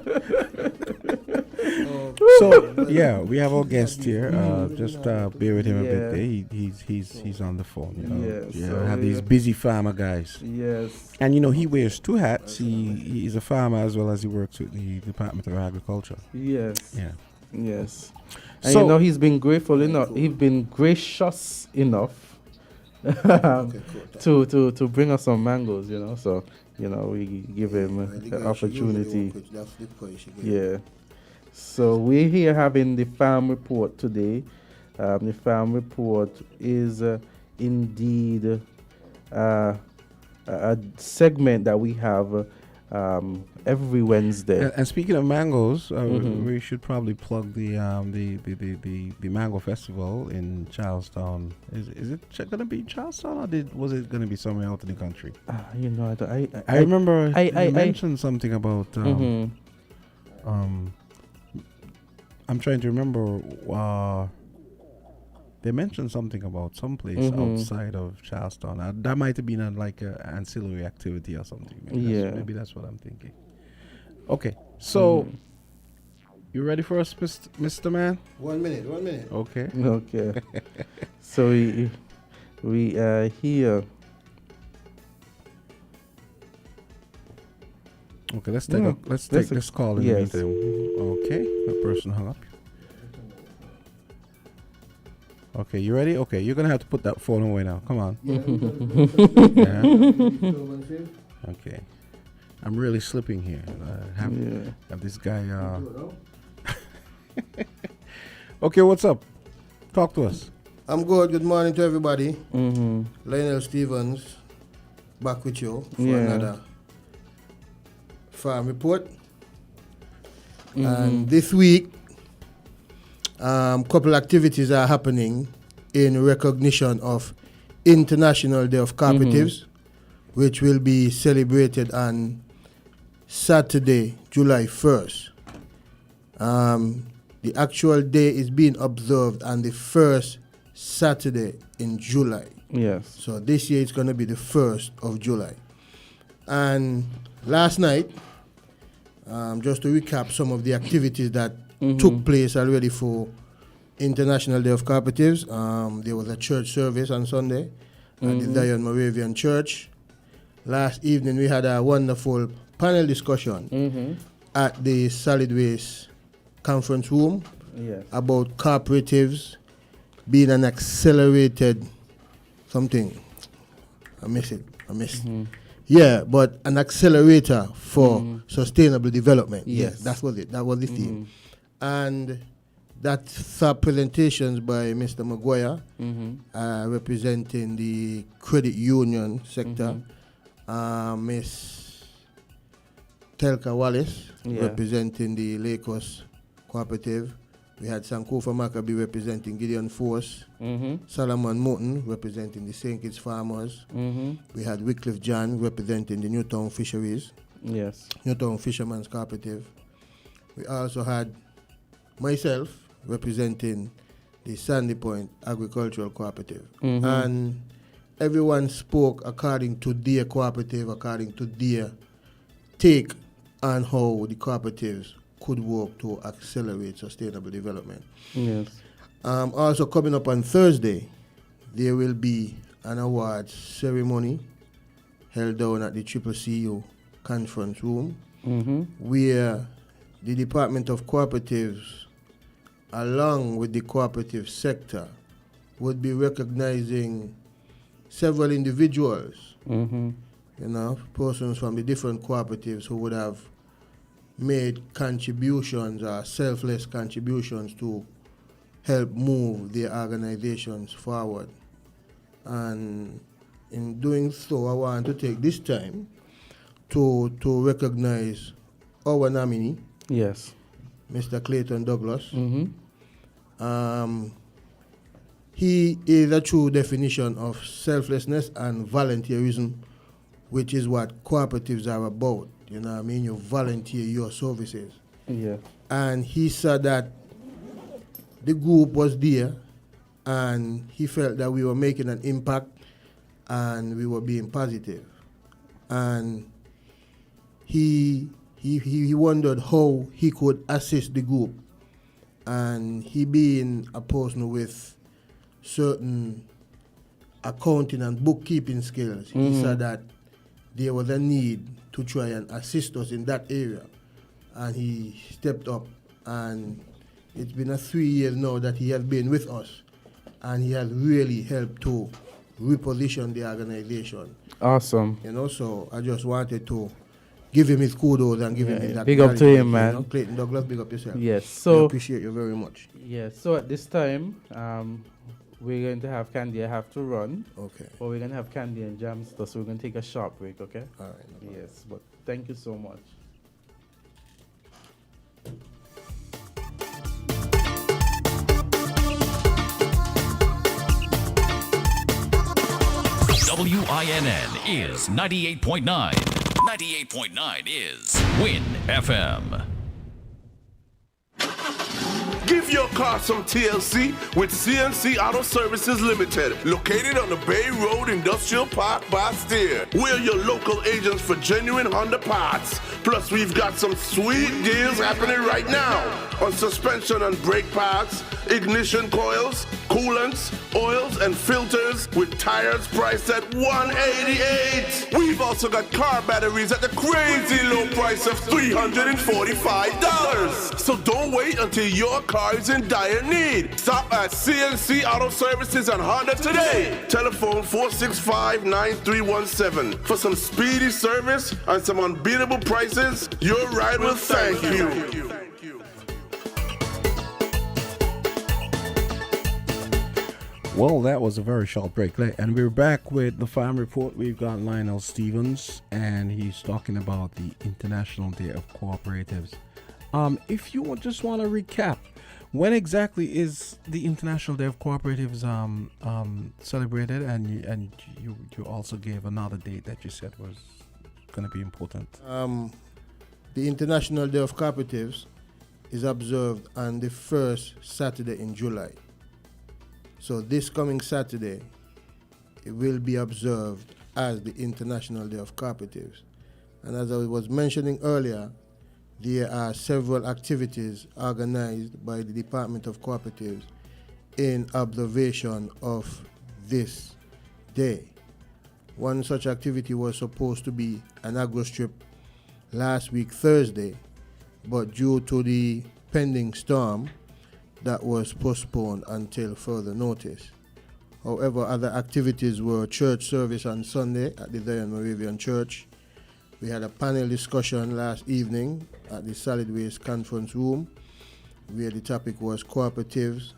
So, yeah, we have our guest here. Just bear with him a bit there. He's on the phone. Yes. Yeah, so have these busy farmer guys. Yes. And, he wears two hats. He's a farmer as well as he works with the Department of Agriculture. Yes. Yeah. Yes. And he's been grateful enough. He's been gracious enough to bring us some mangoes. So we give him the opportunity. Yeah. So we're here having the farm report today. The farm report is indeed a segment that we have every Wednesday. And speaking of mangoes, we should probably plug the mango festival in Charlestown. Is it going to be in Charlestown, or was it going to be somewhere out in the country? I remember you mentioned something about. I'm trying to remember. They mentioned something about someplace outside of Charlestown. That might have been an ancillary activity or something. Maybe that's what I'm thinking. Okay, so You ready for us, Mr. Man? 1 minute. Okay. Okay. So we are here. Okay, let's take this call in the meantime. Okay, that person hung up. Okay, you ready? Okay, you're gonna have to put that phone away now. Come on. Yeah. Okay. I'm really slipping here. I have this guy. Okay, what's up? Talk to us. I'm good. Good morning to everybody. Lionel Stevens, back with you for another farm report. And this week, couple activities are happening in recognition of International Day of Cooperatives, which will be celebrated on Saturday, July 1st. The actual day is being observed on the first Saturday in July. Yes. So this year it's going to be the 1st of July. And last night, just to recap some of the activities that took place already for International Day of Cooperatives, there was a church service on Sunday at the Zion Moravian Church. Last evening we had a wonderful panel discussion at the Solid Waste Conference Room about cooperatives being an accelerated something. I missed it. Yeah, but an accelerator for sustainable development. Yes, that was it. That was the theme. And that saw presentations by Mr. Maguire, representing the credit union sector. Miss Telka Wallace, representing the Lagos Cooperative. We had Sankofa Maccabi representing Gideon Force. Solomon Morton representing the St. Kitts Farmers. We had Wycliffe John representing the Newtown Fisheries. Yes. Newtown Fishermen's Cooperative. We also had myself representing the Sandy Point Agricultural Cooperative. And everyone spoke according to their cooperative, according to their take on how the cooperatives could work to accelerate sustainable development. Yes. Also coming up on Thursday, there will be an awards ceremony held down at the CCCU conference room, where the Department of Cooperatives, along with the cooperative sector, would be recognizing several individuals, persons from the different cooperatives who would have made contributions or selfless contributions to help move their organizations forward. And in doing so, I want to take this time to recognize our nominee, Mr. Clayton Douglas. He is a true definition of selflessness and volunteerism, which is what cooperatives are about. You know what I mean? You volunteer your services. Yeah. And he said that the group was there and he felt that we were making an impact and we were being positive. And he wondered how he could assist the group. And he being a person with certain accounting and bookkeeping skills, he said that there was a need to try and assist us in that area. And he stepped up, and it's been 3 years now that he has been with us, and he has really helped to reposition the organization. Awesome. You know, so I just wanted to give him his kudos and give him that. Big up to him, man. You know? Clayton Douglas, big up yourself. Yes. So I appreciate you very much. Yes. So at this time, we're going to have Candy. I have to run. Okay. But we're going to have Candy and Jamster, so we're going to take a short break, okay? All right. No problem. Yes, but thank you so much. WINN is 98.9. 98.9 is Win FM. Give your car some TLC with CNC Auto Services Limited, located on the Bay Road Industrial Park by Steer. We're your local agents for genuine Honda parts. Plus, we've got some sweet deals happening right now. on suspension and brake pads, ignition coils, coolants, oils, and filters with tires priced at $188. We've also got car batteries at the crazy low price of $345. So don't wait until your car is in dire need. Stop at CNC Auto Services and Honda today. Telephone 465-9317. For some speedy service and some unbeatable prices, your ride will thank you. Well, that was a very short break. And we're back with the Farm Report. We've got Lionel Stevens, and he's talking about the International Day of Cooperatives. If you just want to recap, when exactly is the International Day of Cooperatives celebrated? And you also gave another date that you said was going to be important. The International Day of Cooperatives is observed on the first Saturday in July. So this coming Saturday, it will be observed as the International Day of Cooperatives. And as I was mentioning earlier, there are several activities organized by the Department of Cooperatives in observation of this day. One such activity was supposed to be an agro strip last week Thursday, but due to the pending storm, that was postponed until further notice. However, other activities were church service on Sunday at the Zion Moravian Church. We had a panel discussion last evening at the Solid Waste Conference Room, where the topic was cooperatives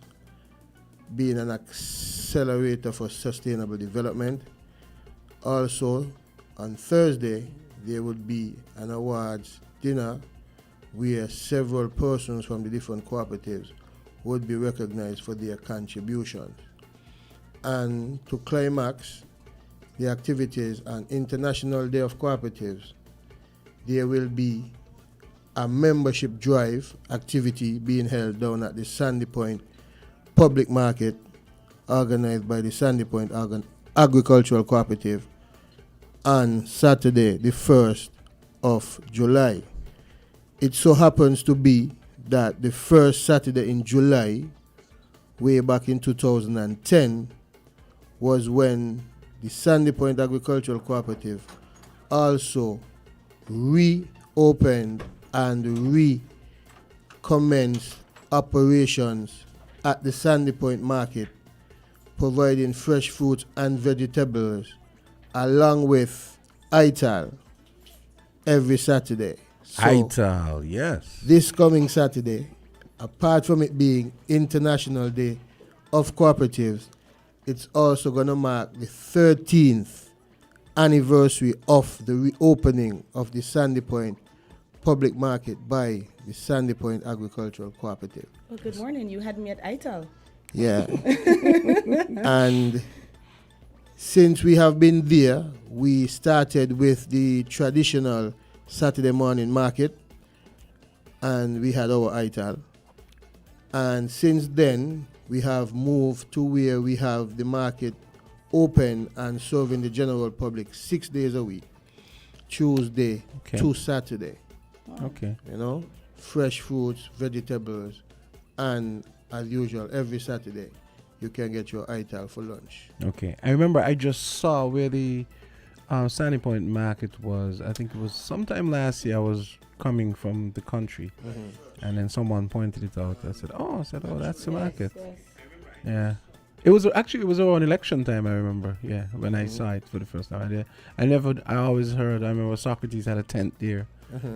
being an accelerator for sustainable development. Also, on Thursday, there would be an awards dinner where several persons from the different cooperatives would be recognized for their contributions. And to climax the activities on International Day of Cooperatives, there will be a membership drive activity being held down at the Sandy Point Public Market, organized by the Sandy Point Agricultural Cooperative on Saturday, the 1st of July. It so happens to be that the first Saturday in July, way back in 2010, was when the Sandy Point Agricultural Cooperative also reopened and recommenced operations at the Sandy Point Market, providing fresh fruits and vegetables along with ITAL every Saturday. So ITAL, yes. This coming Saturday, apart from it being International Day of Cooperatives, it's also going to mark the 13th anniversary of the reopening of the Sandy Point Public Market by the Sandy Point Agricultural Cooperative. Well, good morning. You had me at ITAL. Yeah. And since we have been there, we started with the traditional Saturday morning market, and we had our ITAL. And since then, we have moved to where we have the market open and serving the general public 6 days a week, Tuesday to Saturday. Okay. You know, fresh fruits, vegetables, and as usual, every Saturday, you can get your ITAL for lunch. Okay. I remember I just saw where the Sandy Point Market was. I think it was sometime last year. I was coming from the country, and then someone pointed it out. I said, oh, that's the market. Yes. Yeah. It was around election time, I remember. Yeah, when I saw it for the first time. I always heard, I remember Socrates had a tent there.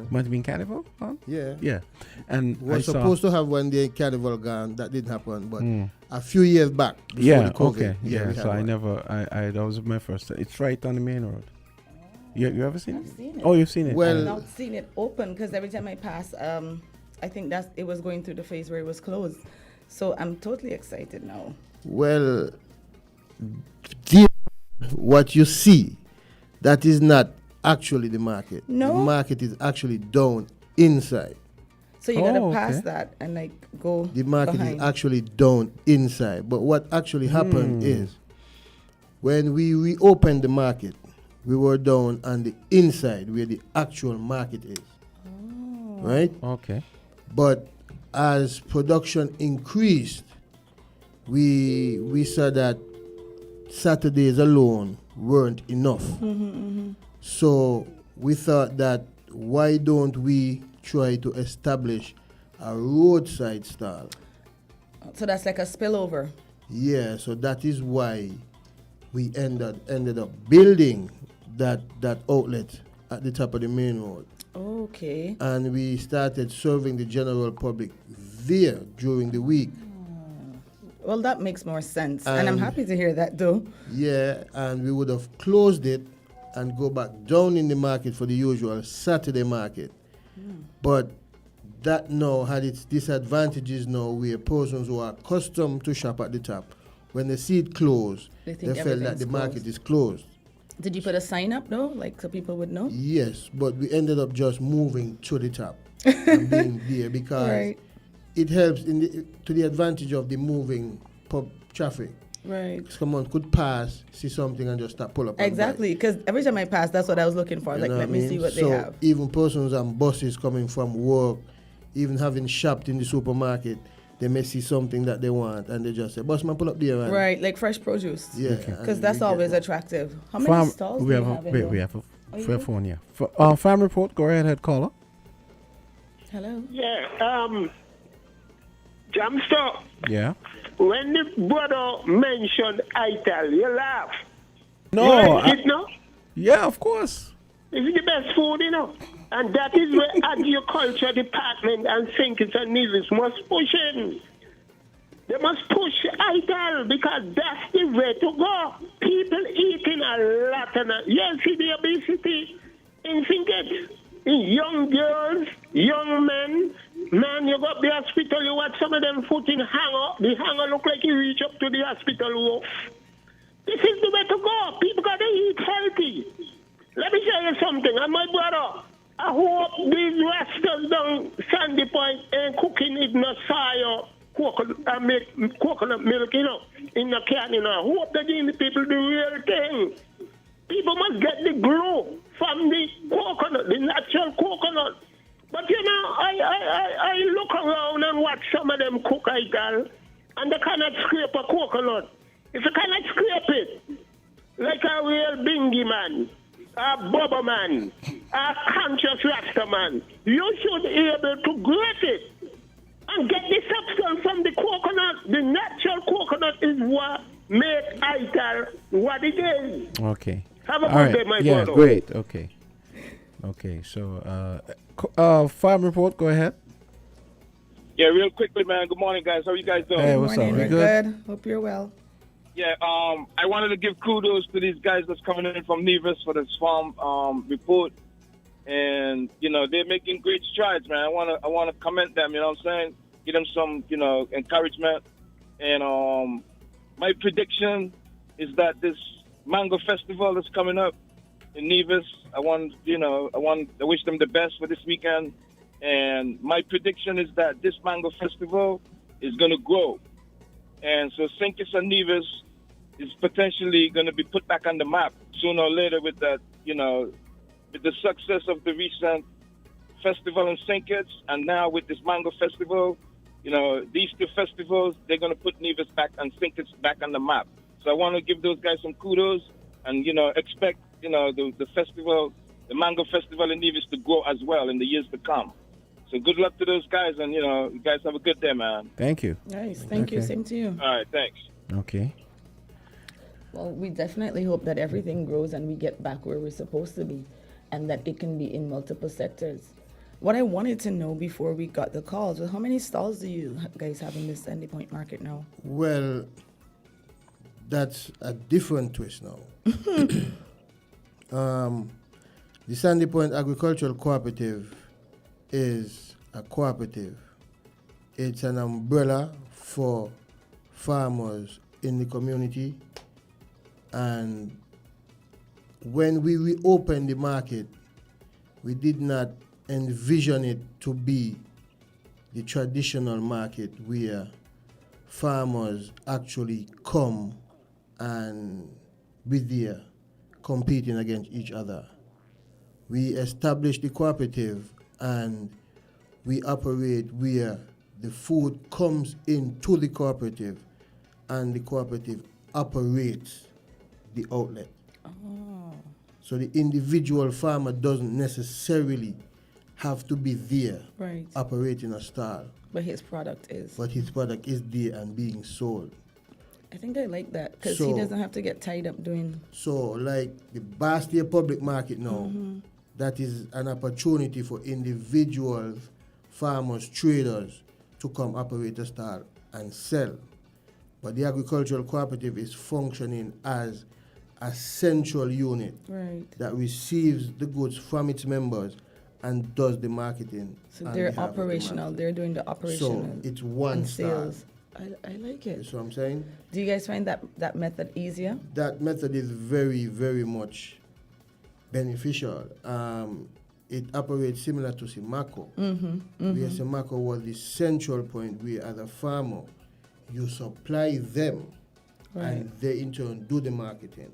Might have been Carnival? Huh? Yeah. Yeah. And we were supposed to have one day Carnival gone. That didn't happen, but a few years back, before the COVID, okay. Yeah, so that was my first time. It's right on the main road. You ever seen it? I've seen it. Oh, you've seen it? Well, I've not seen it open because every time I pass, I think that it was going through the phase where it was closed. So I'm totally excited now. Well, what you see, that is not actually the market. No? The market is actually down inside. So you gotta pass that and like go. The market behind. is actually down inside. But what actually happened is when we reopened the market, we were down on the inside where the actual market is. Oh. Right? Okay. But as production increased, we saw that Saturdays alone weren't enough. So we thought that why don't we try to establish a roadside stall? So that's like a spillover. Yeah, so that is why we ended up building that outlet at the top of the main road. Okay. And we started serving the general public there during the week. Well, that makes more sense. And I'm happy to hear that, though. Yeah, and we would have closed it and go back down in the market for the usual Saturday market. But that now had its disadvantages now, where persons who are accustomed to shop at the top, when they see it closed, they felt that the market is closed. Did you put a sign up, though, like so people would know? Yes, but we ended up just moving to the top and being there because it helps to the advantage of the moving pub traffic. Right. Someone could pass, see something, and just start pull up. Exactly, because every time I pass, that's what I was looking for. Like, let me see what they have. So even persons on buses coming from work, even having shopped in the supermarket, they may see something that they want, and they just say, "Boss man, pull up there." Right, like fresh produce. Yeah, because that's always attractive. How many stalls do you have in there? We have a phone here. Farm report. Go ahead, head caller. Hello. Yeah. Jamster. Yeah. When the brother mentioned ITAL, you laugh. No. You like it, no? Yeah, of course. It's the best food, you know. And that is where agriculture department and Sinkers and Nevis must push in. They must push ITAL because that's the way to go. People eating a lot of that. You see the obesity in Sinkers. In young girls, young men. Man, you go up the hospital, you watch some of them foot in hanger. The hanger look like you reach up to the hospital roof. This is the way to go. People got to eat healthy. Let me tell you something. And my brother, I hope these rascals down Sandy Point ain't cooking it no soy coconut milk, you know, in the can, you know. I hope they're giving the people the real thing. People must get the glow from the coconut, the natural coconut. But, you know, I look around and watch some of them cook, and they cannot scrape a coconut. If you cannot scrape it, like a real bingy man, a bubba man, a conscious rasta man, you should be able to grate it and get the substance from the coconut. The natural coconut is what makes ITAL what it is. Okay. Have a good day, my brother. Yeah, great. Okay. Okay, so farm report, go ahead. Yeah, real quickly, man. Good morning, guys. How are you guys doing? Hey, what's up? We're good. Hope you're well. Yeah, I wanted to give kudos to these guys that's coming in from Nevis for this farm report, and you know they're making great strides, man. I want to commend them. You know what I'm saying? Give them some, you know, encouragement. And my prediction is that this Mango Festival that's coming up in Nevis, I wish them the best for this weekend. And my prediction is that this Mango Festival is going to grow. And so Sinkers and Nevis is potentially going to be put back on the map sooner or later with that, you know, with the success of the recent festival in Sinkers, and now with this Mango Festival, you know, these two festivals, they're going to put Nevis back and Sinkers back on the map. So I want to give those guys some kudos and, you know, expect, you know, the festival, the Mango Festival in Nevis to grow as well in the years to come. So good luck to those guys, and, you know, you guys have a good day, man. Thank you. Nice. Thank you. Same to you. All right, thanks. Okay. Well, we definitely hope that everything grows and we get back where we're supposed to be, and that it can be in multiple sectors. What I wanted to know before we got the calls was how many stalls do you guys have in this Sandy Point market now? Well, that's a different twist now. The Sandy Point Agricultural Cooperative is a cooperative. It's an umbrella for farmers in the community. And when we reopened the market, we did not envision it to be the traditional market where farmers actually come and be there competing against each other. We established the cooperative and we operate where the food comes into the cooperative and the cooperative operates the outlet. Oh. So the individual farmer doesn't necessarily have to be there operating a stall. But his product is. But his product is there and being sold. I think I like that because he doesn't have to get tied up doing. So like the Bastia public market now, that is an opportunity for individuals, farmers, traders to come operate a stall and sell. But the agricultural cooperative is functioning as a central unit that receives the goods from its members and does the marketing. So they're operational. They're doing the operation. So it's one sales. I like it. That's what I'm saying. Do you guys find that method easier? That method is very, very much beneficial. It operates similar to Simaco, where Simaco was the central point where, as a farmer, you supply them and they in turn do the marketing.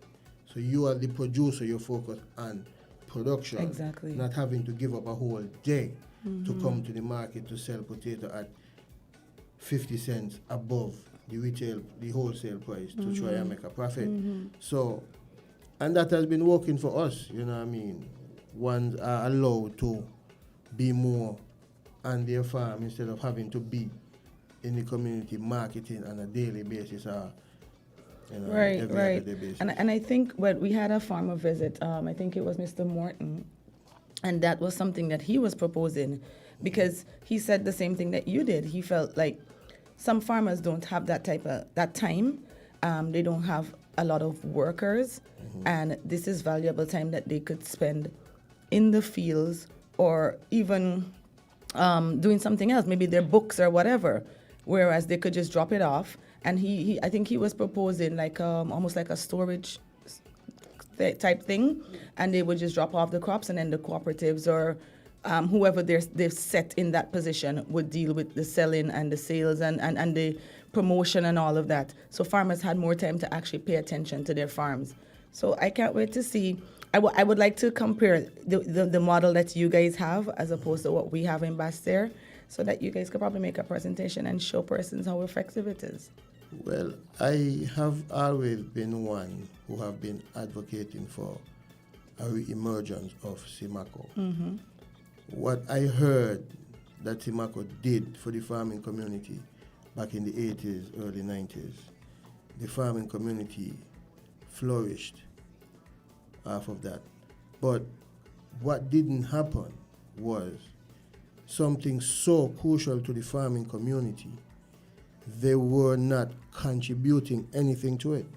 So you are the producer, you're focused on production, not having to give up a whole day to come to the market to sell potato at 50 cents above the wholesale price to try and make a profit. So, and that has been working for us, you know what I mean? Ones are allowed to be more on their farm instead of having to be in the community marketing on a daily basis or every other day basis. And I think when we had a farmer visit, I think it was Mr. Morton, and that was something that he was proposing because he said the same thing that you did. He felt like some farmers don't have that time. They don't have a lot of workers, and this is valuable time that they could spend in the fields or even doing something else, maybe their books or whatever, whereas they could just drop it off. And I think he was proposing like almost like a storage type thing, and they would just drop off the crops, and then the cooperatives or whoever they've set in that position would deal with the selling and the sales and the promotion and all of that. So farmers had more time to actually pay attention to their farms. So I can't wait to see. I would like to compare the model that you guys have as opposed to what we have in Bastia, so that you guys could probably make a presentation and show persons how effective it is. Well, I have always been one who have been advocating for a re-emergence of Simaco. What I heard that Simaco did for the farming community back in the 80s, early 90s, the farming community flourished off of that. But what didn't happen was something so crucial to the farming community. They were not contributing anything to it.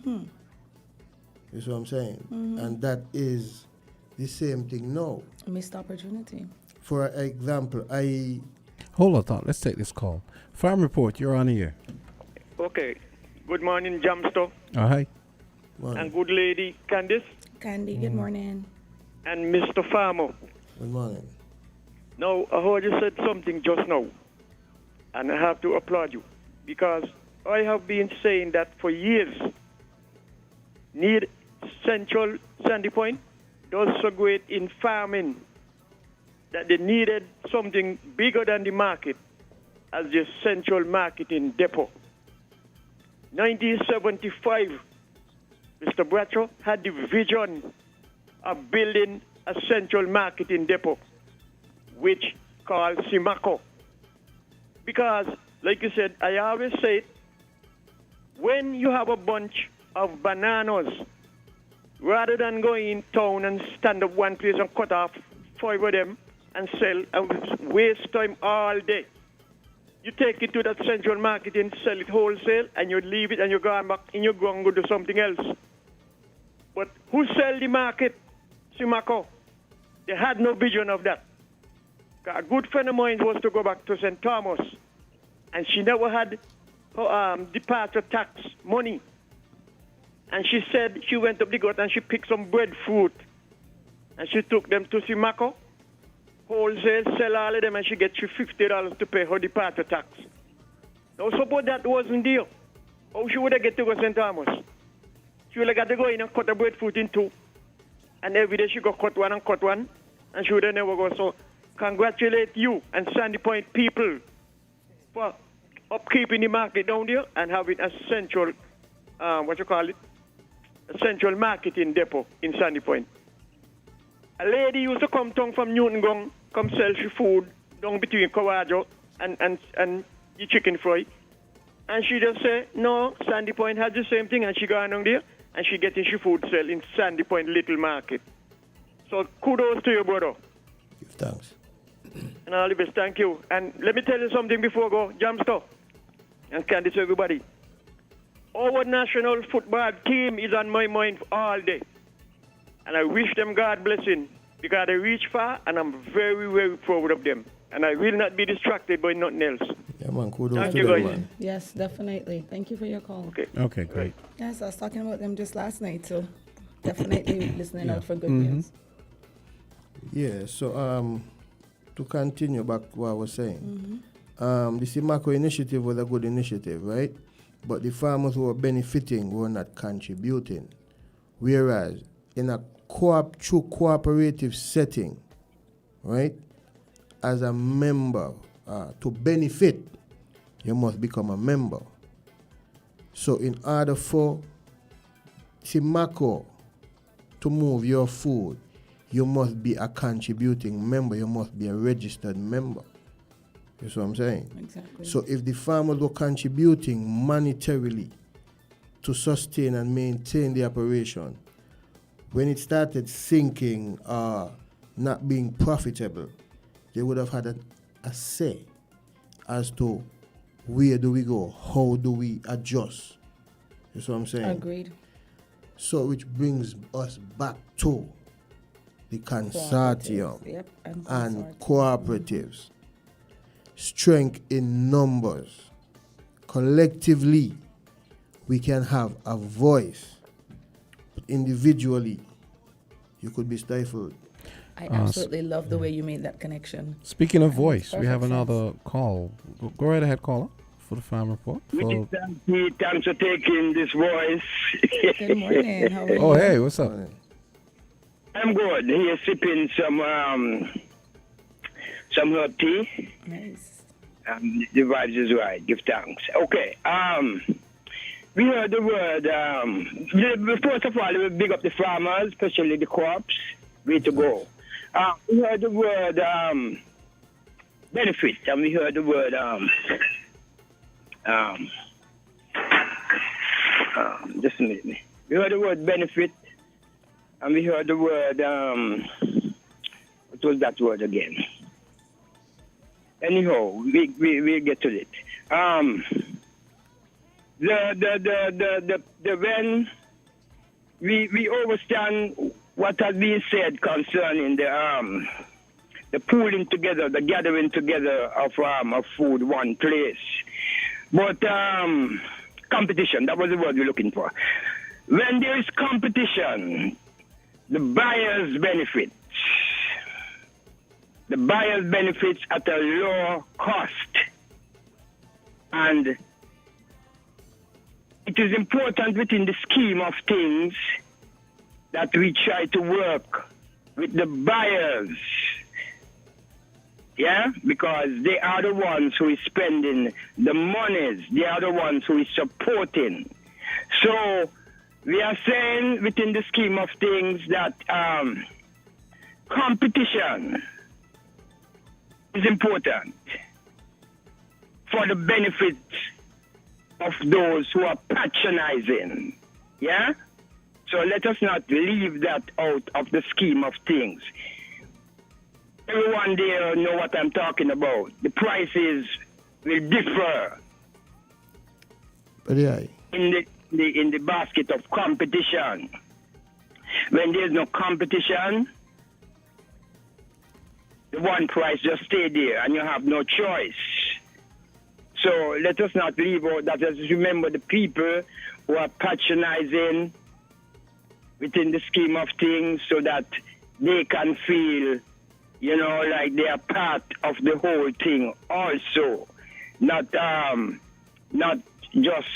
You see what I'm saying? And that is the same thing now. A missed opportunity. For example, Hold on, thought. Let's take this call. Farm Report, you're on here. Okay. Good morning, Jamsto. Hi. And good lady, Candice. Candy, good morning. And Mr. Farmer. Good morning. Now, I heard you said something just now, and I have to applaud you, because I have been saying that for years. Need Central Sandy Point does so great in farming that they needed something bigger than the market as the central marketing depot. 1975, Mr. Bradshaw had the vision of building a central marketing depot, which called Simaco. Because, like you said, I always say, when you have a bunch of bananas, rather than going in town and stand up one place and cut off 5 of them and sell and waste time all day, you take it to that central market and sell it wholesale, and you leave it and you go back in your ground and do something else. But who sell the market? Simaco. They had no vision of that. A good friend of mine was to go back to St. Thomas, and she never had departure tax money. And she said she went up the gut and she picked some breadfruit, and she took them to Simaco, wholesale, sell all of them, and she gets you $50 to pay her departure tax. Now suppose that wasn't there. How she would have get to go St. Thomas? She would have got to go in and cut the breadfruit in two. And every day she go cut one, and she would have never go. So congratulate you and Sandy Point people for upkeeping the market down there and having a central, a central marketing depot in Sandy Point. A lady used to come down from Newton Gong, come sell she food down between Kawajo and the chicken fry. And she just say, no, Sandy Point has the same thing, and she going down there and she getting she food sell in Sandy Point Little Market. So kudos to you, brother. Give thanks. And all the best, thank you. And let me tell you something before I go, Jamster and Candisie, everybody. Our national football team is on my mind all day. And I wish them God blessing because they reach far and I'm very, very proud of them. And I will not be distracted by nothing else. Yeah, man, kudos Thank to you, them, guys. man. Yes, definitely. Thank you for your call. Okay, great. Yes, I was talking about them just last night, so definitely listening out for good Mm-hmm. news. Yeah, so to continue back to what I was saying, the Simako initiative was a good initiative, right? But the farmers who were benefiting were not contributing. Whereas in a true cooperative setting, right, as a member, to benefit, you must become a member. So in order for Simako to move your food, you must be a contributing member. You must be a registered member. You see what I'm saying? Exactly. So if the farmers were contributing monetarily to sustain and maintain the operation, when it started sinking, not being profitable, they would have had a say as to where do we go, how do we adjust. You see what I'm saying? Agreed. So which brings us back to the consortium Yep, and cooperatives. Strength in numbers. Collectively, we can have a voice. But individually, you could be stifled. I absolutely love the way you made that connection. Speaking of And voice, we perfect have sense. another call. Go right ahead, caller, for the farm report. For- Thanks for taking this voice. Good morning. How are you? oh, hey, what's up? I'm good. Here sipping some herb tea. Nice. The vibes is right. Give thanks. Okay. We heard the word. First of all, we big up the farmers, especially the crops. Way to go. We heard the word benefit, and we heard the word just a minute. We heard the word benefit, and we heard the word what was that word again? Anyhow, we get to it. The when we understand what has been said concerning the pooling together, the gathering together of food one place. But competition, that was the word we're looking for. When there is competition, the buyers benefit. The buyers benefits at a low cost. And it is important within the scheme of things that we try to work with the buyers. Yeah, because they are the ones who is spending the monies. They are the ones who is supporting. So we are saying within the scheme of things that competition is important for the benefit of those who are patronizing. Yeah? So let us not leave that out of the scheme of things. Everyone there know what I'm talking about. The prices will differ in the basket of competition. When there's no competition, the one price just stay there and you have no choice. So let us not leave out that. Let's remember the people who are patronizing within the scheme of things so that they can feel, like they are part of the whole thing also. Not just,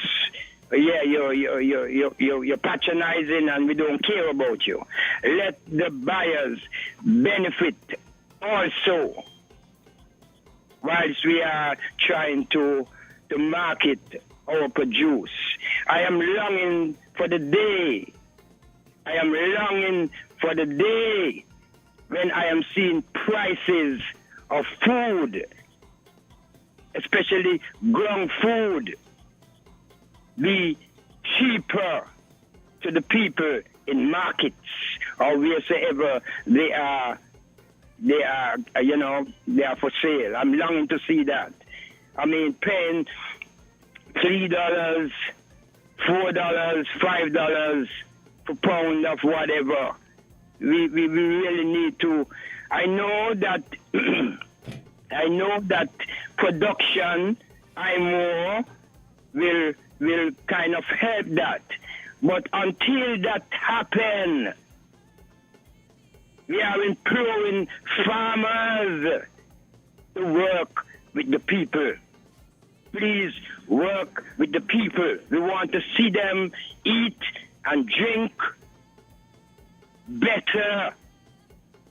you're patronizing and we don't care about you. Let the buyers benefit also. whilst we are trying to market our produce. I am longing for the day. I am longing for the day when I am seeing prices of food, especially ground food, be cheaper to the people in markets or wheresoever they are for sale. I'm longing to see that. I mean, paying $3, $4, $5 per pound of whatever. We really need to. I know that production, IMO, will kind of help that. But until that happen, we are imploring farmers to work with the people. Please work with the people. We want to see them eat and drink better.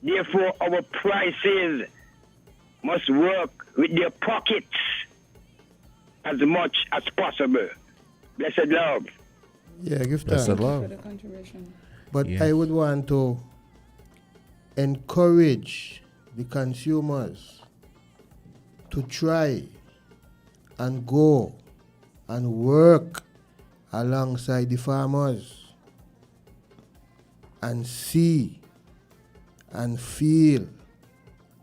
Therefore, our prices must work with their pockets as much as possible. Blessed love. Yeah, give Blessed thanks. love. For the contribution. But Yes. I would want to encourage the consumers to try and go and work alongside the farmers and see and feel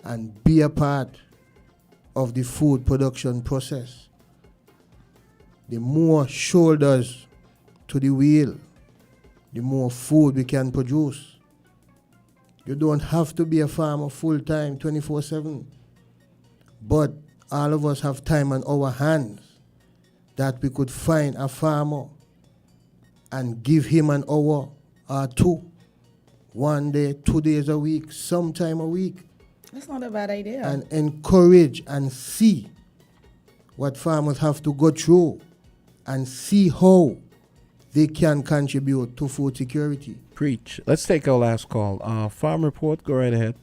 and be a part of the food production process. The more shoulders to the wheel, the more food we can produce. You don't have to be a farmer full-time, 24/7. But all of us have time on our hands that we could find a farmer and give him an hour or two, 1 day, 2 days a week, sometime a week, That's not a bad idea. and encourage and see what farmers have to go through and see how they can contribute to food security. Preach. Let's take our last call. Farm report, go right ahead.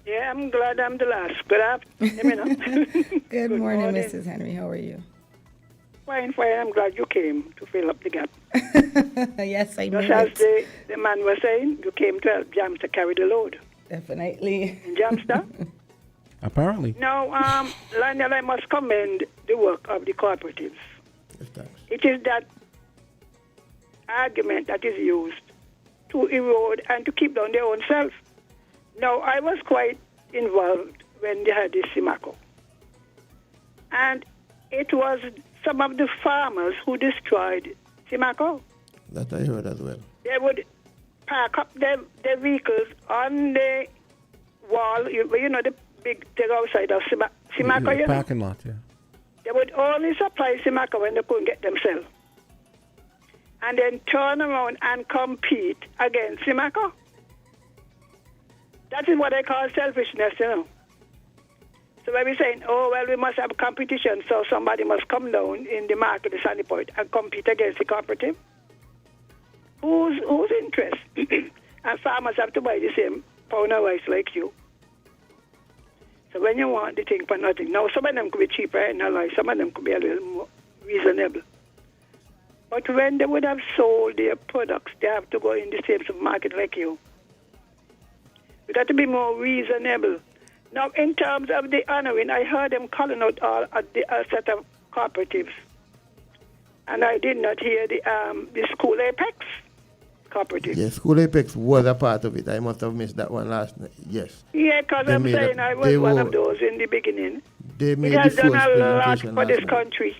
Yeah, I'm glad I'm the last. Good afternoon. Good morning, Mrs. Henry. How are you? Fine. I'm glad you came to fill up the gap. Yes, I Just knew as it. the man was saying, you came to help Jamster carry the load. Definitely. In Jamster? Apparently. Now, Lionel, I must commend the work of the cooperatives. It is that argument that is used to erode and to keep down their own self. Now, I was quite involved when they had this Simaco. And it was some of the farmers who destroyed Simaco. That I heard as well. They would park up their vehicles on the wall, you know, the big thing outside of Simaco, you know. Parking lot, yeah. They would only supply Simaco when they couldn't get themselves. And then turn around and compete against Simaco. That is what I call selfishness, you know. So when we're saying, oh, well, we must have competition, so somebody must come down in the market, the Sandy Point, and compete against the cooperative. Whose interest? And farmers have to buy the same pound of rice like you. So when you want the thing for nothing, now some of them could be cheaper, and some of them could be a little more reasonable. But when they would have sold their products, they have to go in the same supermarket like you. We got to be more reasonable. Now, in terms of the honoring, I heard them calling out all a set of cooperatives. And I did not hear the School Apex cooperative. Yes, School Apex was a part of it. I must have missed that one last night. Yes. Yeah, because I'm saying I was one of those in the beginning. They made it has the done first a lot presentation for this last night. country.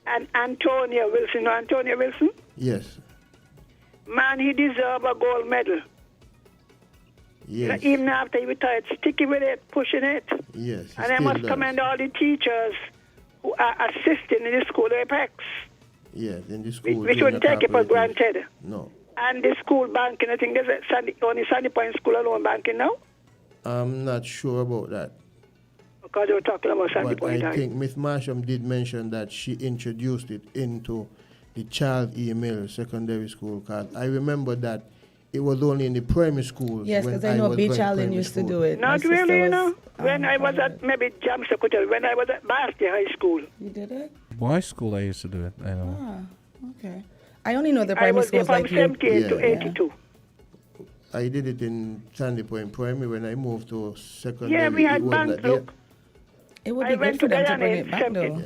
And Antonio Wilson, know Antonio Wilson? Yes. Man, he deserves a gold medal. Yes. Even after he retired, sticky with it, pushing it. Yes. And I must commend all the teachers who are assisting in the School Apex. Yes, in the school. We shouldn't take it for granted. No. And the school banking, I think there's only Sandy Point School alone banking now. I'm not sure about that. Because they were talking about Sandy But Point. I think Miss Marsham did mention that she introduced it into the child email secondary school card. I remember that it was only in the primary schools. Yes, because I know Beach Island used to do it. Not really, you know. When I was at maybe Jam Secretary, when I was at Bastia High School. You did it? Boys' school, I used to do it. I know. Okay. I only know the primary schools like you. I was there from 78 to 82. I did it in Sandy Point Primary when I moved to secondary. Yeah, we had bank look. It would be good for them to bring it back, though.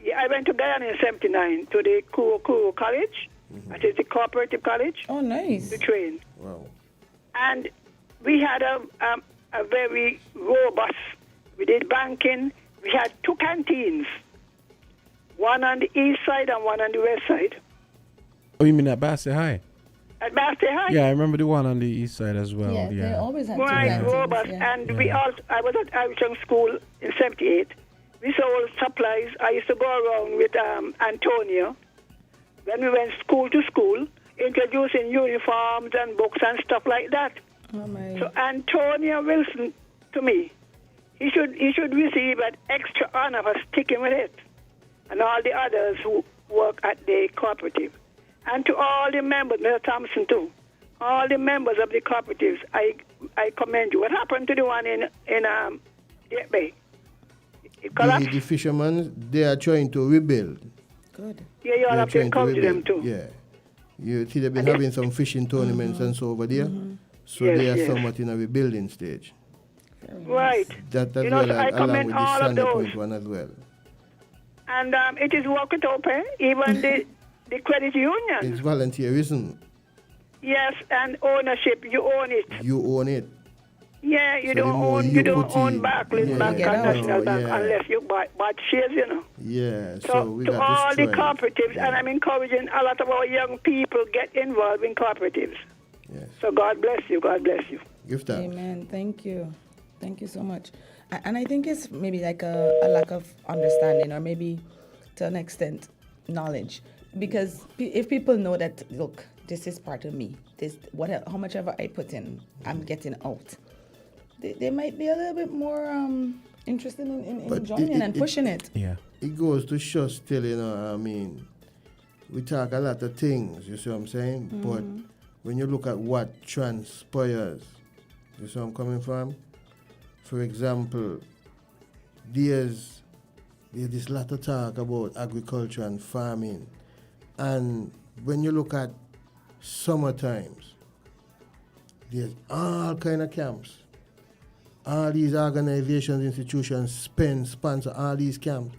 Yeah, I went to Guyana in 79 to the Kuru College. That is the cooperative college. Oh, nice. To train. Wow. And we had a very robust. We did banking. We had 2 canteens, one on the east side and one on the west side. Oh, you mean at Basset High? At Bastia High? Yeah, I remember the one on the east side as well. Yeah, they always had right, robust. And we also, I was at Irish Young School in 78. We sold supplies. I used to go around with Antonio. When we went school to school, introducing uniforms and books and stuff like that. Oh my. So Antonio Wilson, to me, he should receive an extra honor for sticking with it, and all the others who work at the cooperative. And to all the members, Mr. Thompson too, all the members of the cooperatives, I commend you. What happened to the one in Deep Bay? The fishermen, they are trying to rebuild. Good. Yeah, you all have to encourage them too. Yeah. You see, they've been having some fishing tournaments and so over there. So they are somewhat in a rebuilding stage. Right. That as you know, well, so I along commend with the all of Sandy those. Point one as well. And it is working open, even the credit union. It's volunteerism. Yes, and ownership. You own it. You own it. Yeah, you So don't the more own. you You don't put own in- Barclays yeah, Bank yeah, and National Bank yeah. unless you buy shares. You know. Yeah, So, so we to got all to the strive. cooperatives, and I'm encouraging a lot of our young people get involved in cooperatives. Yes. So God bless you. God bless you. Give thanks. Amen. Thank you. Thank you so much. And I think it's maybe like a lack of understanding, or maybe to an extent knowledge, because if people know that, look, this is part of me, this how much ever I put in, I'm getting out, they might be a little bit more interested in joining and pushing it. Yeah. It goes to show still, you know, I mean, we talk a lot of things, you see what I'm saying? But when you look at what transpires, you see where I'm coming from? For example, there's this lot of talk about agriculture and farming. And when you look at summer times, there's all kind of camps. All these organizations, institutions sponsor all these camps,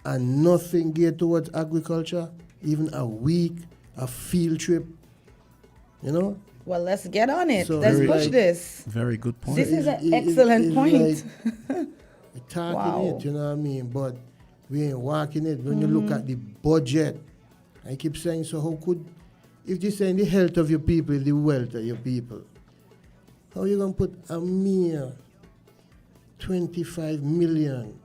and nothing geared towards agriculture, even a week, a field trip, you know? Well, let's get on it. So Let's it's push like- this. Very good point. This is an excellent point. Like talking Wow. it, you know what I mean? But we ain't walking it. When you look at the budget, I keep saying, so how could, if you're saying the health of your people is the wealth of your people, how are you going to put a mere 25 million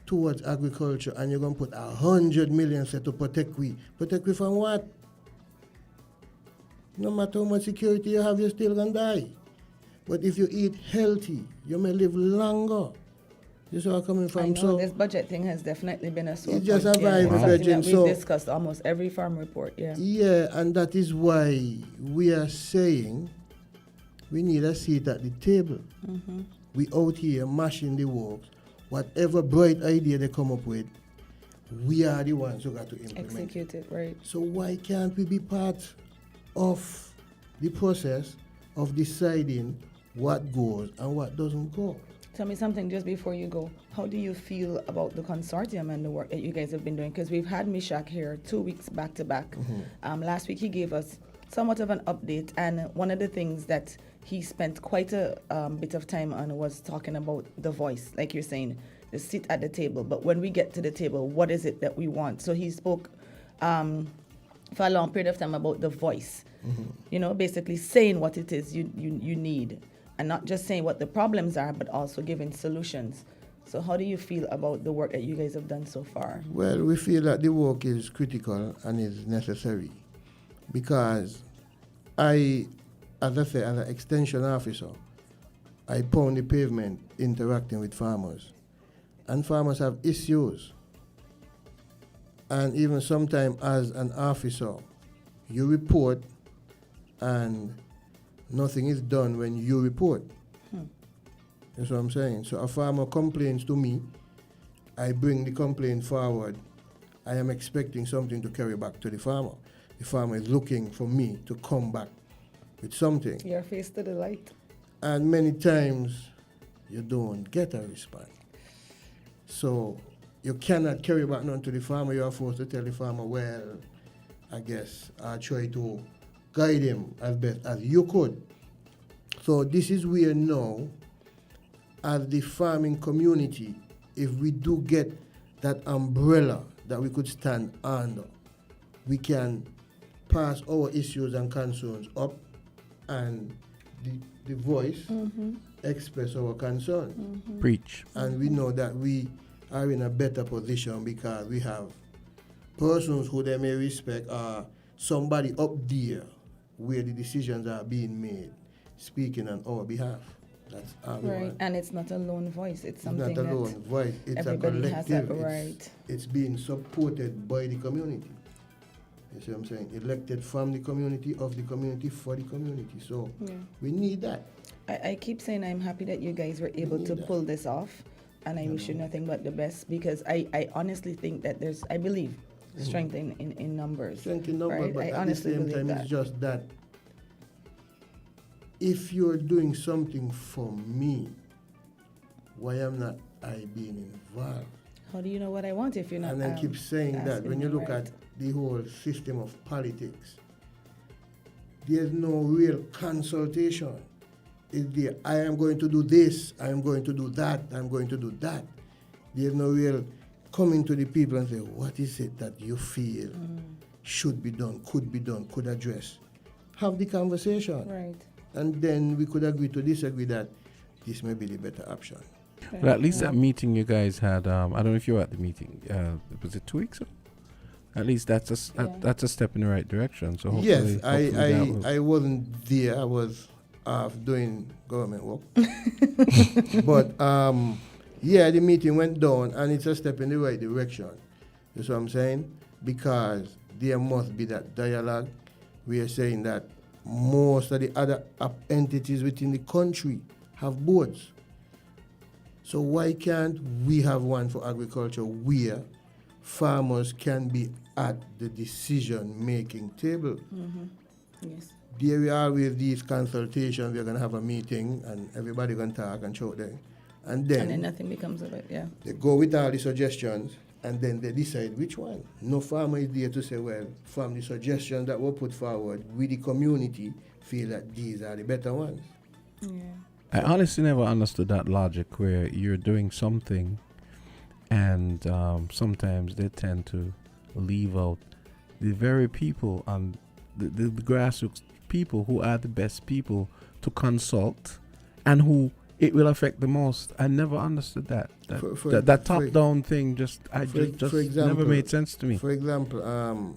towards agriculture and you're going to put 100 million set to protect we? Protect we from what? No matter how much security you have, you're still going to die. But if you eat healthy, you may live longer. This is where I'm coming from. I know So this budget thing has definitely been a sore It's just point. a vibe, It's something Virgin, that so- we've discussed almost every farm report. Yeah. yeah, and that is why we are saying we need a seat at the table. We out here mashing the works. Whatever bright idea they come up with, we are the ones who got to implement it. Execute it, right. So why can't we be part of the process of deciding what goes and what doesn't go? Tell me something just before you go. How do you feel about the consortium and the work that you guys have been doing? Because we've had Mishak here 2 weeks back to back. Last week he gave us somewhat of an update, and one of the things that he spent quite a bit of time on was talking about the voice, like you're saying, the sit at the table. But when we get to the table, what is it that we want? So he spoke for a long period of time about the voice, you know, basically saying what it is you need, and not just saying what the problems are, but also giving solutions. So how do you feel about the work that you guys have done so far? Well, we feel that the work is critical and is necessary because as I say, as an extension officer, I pound the pavement interacting with farmers. And farmers have issues. And even sometimes as an officer, you report and nothing is done when you report. That's what I'm saying. So a farmer complains to me, I bring the complaint forward. I am expecting something to carry back to the farmer. The farmer is looking for me to come back with something. Your face to the light. And many times you don't get a response. So you cannot carry back none to the farmer. You are forced to tell the farmer, well, I guess I'll try to guide him as best as you could. So this is where now, as the farming community, if we do get that umbrella that we could stand under, we can pass our issues and concerns up and the voice express our concern. Preach. And we know that we are in a better position because we have persons who they may respect, or somebody up there where the decisions are being made, speaking on our behalf. That's our Right, and it's not a lone voice. It's something not a lone voice. It's a everybody has collective. that right. It's being supported by the community. You see what I'm saying? Elected from the community, of the community, for the community. So we need that. I keep saying I'm happy that you guys were able to pull this off, and I wish you nothing but the best, because I honestly think that I believe strength in numbers. Strength in numbers, right? but I at the honestly same believe time, that. it's just that if you're doing something for me, why am not I being involved? How do you know what I want if you're not? And I keep saying that asking when you me, look right? at the whole system of politics, there's no real consultation. It's there, I am going to do this, I am going to do that, I'm going to do that. There's no real coming to the people and say, what is it that you feel should be done, could address? Have the conversation. Right. And then we could agree to disagree that this may be the better option. But at least that meeting you guys had, I don't know if you were at the meeting, was it 2 weeks ago? At least that's a step in the right direction. So hopefully, yes, I wasn't there. I was doing government work. But the meeting went down, and it's a step in the right direction. That's what I'm saying? Because there must be that dialogue. We are saying that most of the other entities within the country have boards. So why can't we have one for agriculture where farmers can be at the decision-making table? Yes. There are always these consultations. We're going to have a meeting, and everybody going to talk and show them. And then nothing becomes of it, yeah. They go with all the suggestions, and then they decide which one. No farmer is there to say, well, from the suggestions that were put forward, we the community feel that these are the better ones. Yeah. I honestly never understood that logic where you're doing something and sometimes they tend to leave out the very people and the grassroots people who are the best people to consult and who it will affect the most. I never understood that. That top-down thing just never made sense to me. For example,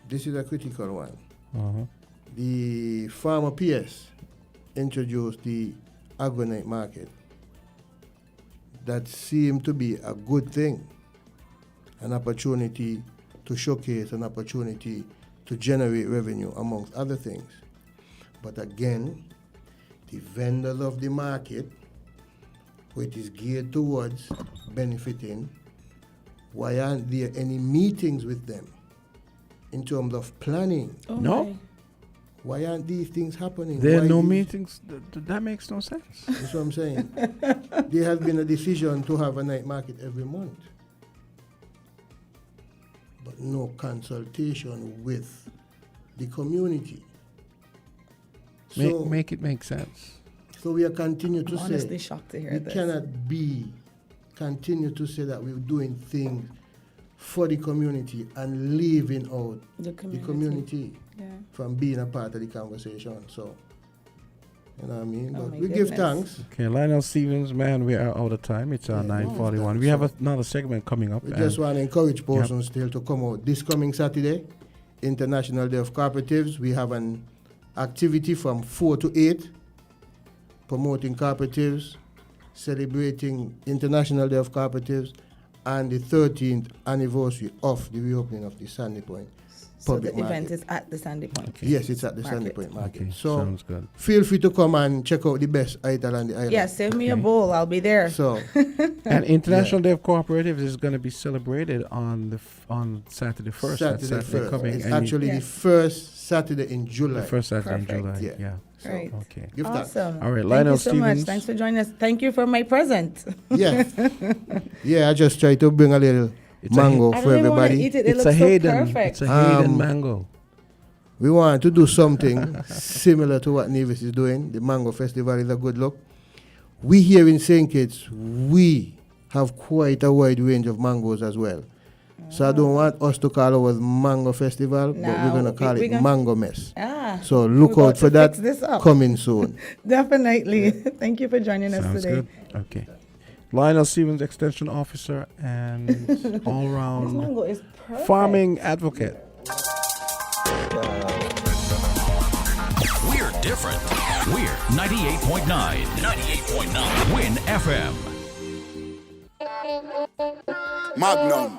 this is a critical one. The farmer PS introduced the agri market. That seemed to be a good thing, an opportunity to showcase, an opportunity to generate revenue, amongst other things. But again, the vendors of the market, which is geared towards benefiting, why aren't there any meetings with them in terms of planning? No. Why aren't these things happening? There are no meetings. That makes no sense. That's what I'm saying. There has been a decision to have a night market every month, but no consultation with the community. Make it make sense. So we are continue to I'm say, honestly shocked to hear this. Cannot continue to say that we're doing things for the community and leaving out the community from being a part of the conversation. So, you know what I mean? But we give thanks. Okay, Lionel Stevens, man, we are out of time. It's 9:41. We have another segment coming up. We just want to encourage persons still to come out. This coming Saturday, International Day of Cooperatives, we have an activity from 4 to 8, promoting cooperatives, celebrating International Day of Cooperatives, and the 13th anniversary of the reopening of the Sandy Point. public So the market. event is at the Sandy Point. Yes, it's at the Market. Sandy Point Market. Okay, So sounds good. feel free to come and check out the best ital on the island. Yeah, save me a bowl. I'll be there. So, And International Day of Cooperatives is going to be celebrated on on Saturday 1st. Saturday That's Saturday 1st. coming. It's and actually the first Saturday in July. the first Saturday Perfect. in July. Yeah. So, Right. Okay. give that. Awesome. All right, Thank Lionel you so much. Stevens. Thanks for joining us. Thank you for my present. Yeah. Yeah, I just try to bring a little mango I for don't even want to everybody. eat it. It It's looks a so Hayden. perfect. It's a Hayden mango. We want to do something similar to what Nevis is doing. The Mango Festival is a good look. We here in St. Kitts, we have quite a wide range of mangoes as well. So I don't want us to call ours Mango Festival, but we're going to call it Mango Mess. So look we're out about for to that fix this up. coming soon. Definitely. Thank you for joining us Sounds today. good. Okay. Lionel Stevens, Extension Officer and This all-round mango is perfect. farming advocate. We're different. We're 98.9. 98.9. Win FM. Magnum.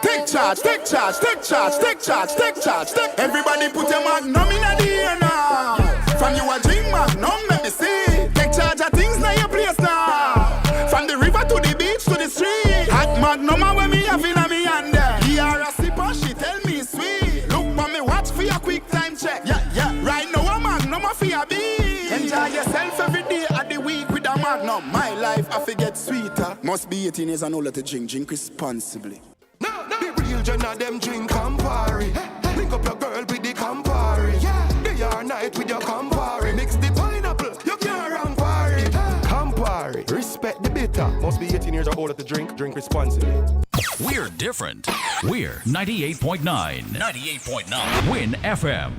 Take charge, take charge, take charge, take charge, take charge, take. Everybody put your Magnum in the air now. From you a drink Magnum, let me see. Take charge of things now your place now. From the river to the beach to the street. Hot Magnum when me have in a me hand there. Here a sipper, she tell me sweet. Look for me watch for your quick time check. Yeah, yeah. Right now a Magnum a for your beat. Enjoy yourself every day of the week with a Magnum. My life I forget sweeter. Must be 18 years and older to drink. Drink responsibly. The real John of them drink Campari. Link up your girl with the Campari. Day or night with your Campari. Mix the pineapple, you can't wrong party. Campari, respect the bitter. Must be 18 years or older to drink. Drink responsibly. We're different. We're 98.9. 98.9. Win FM.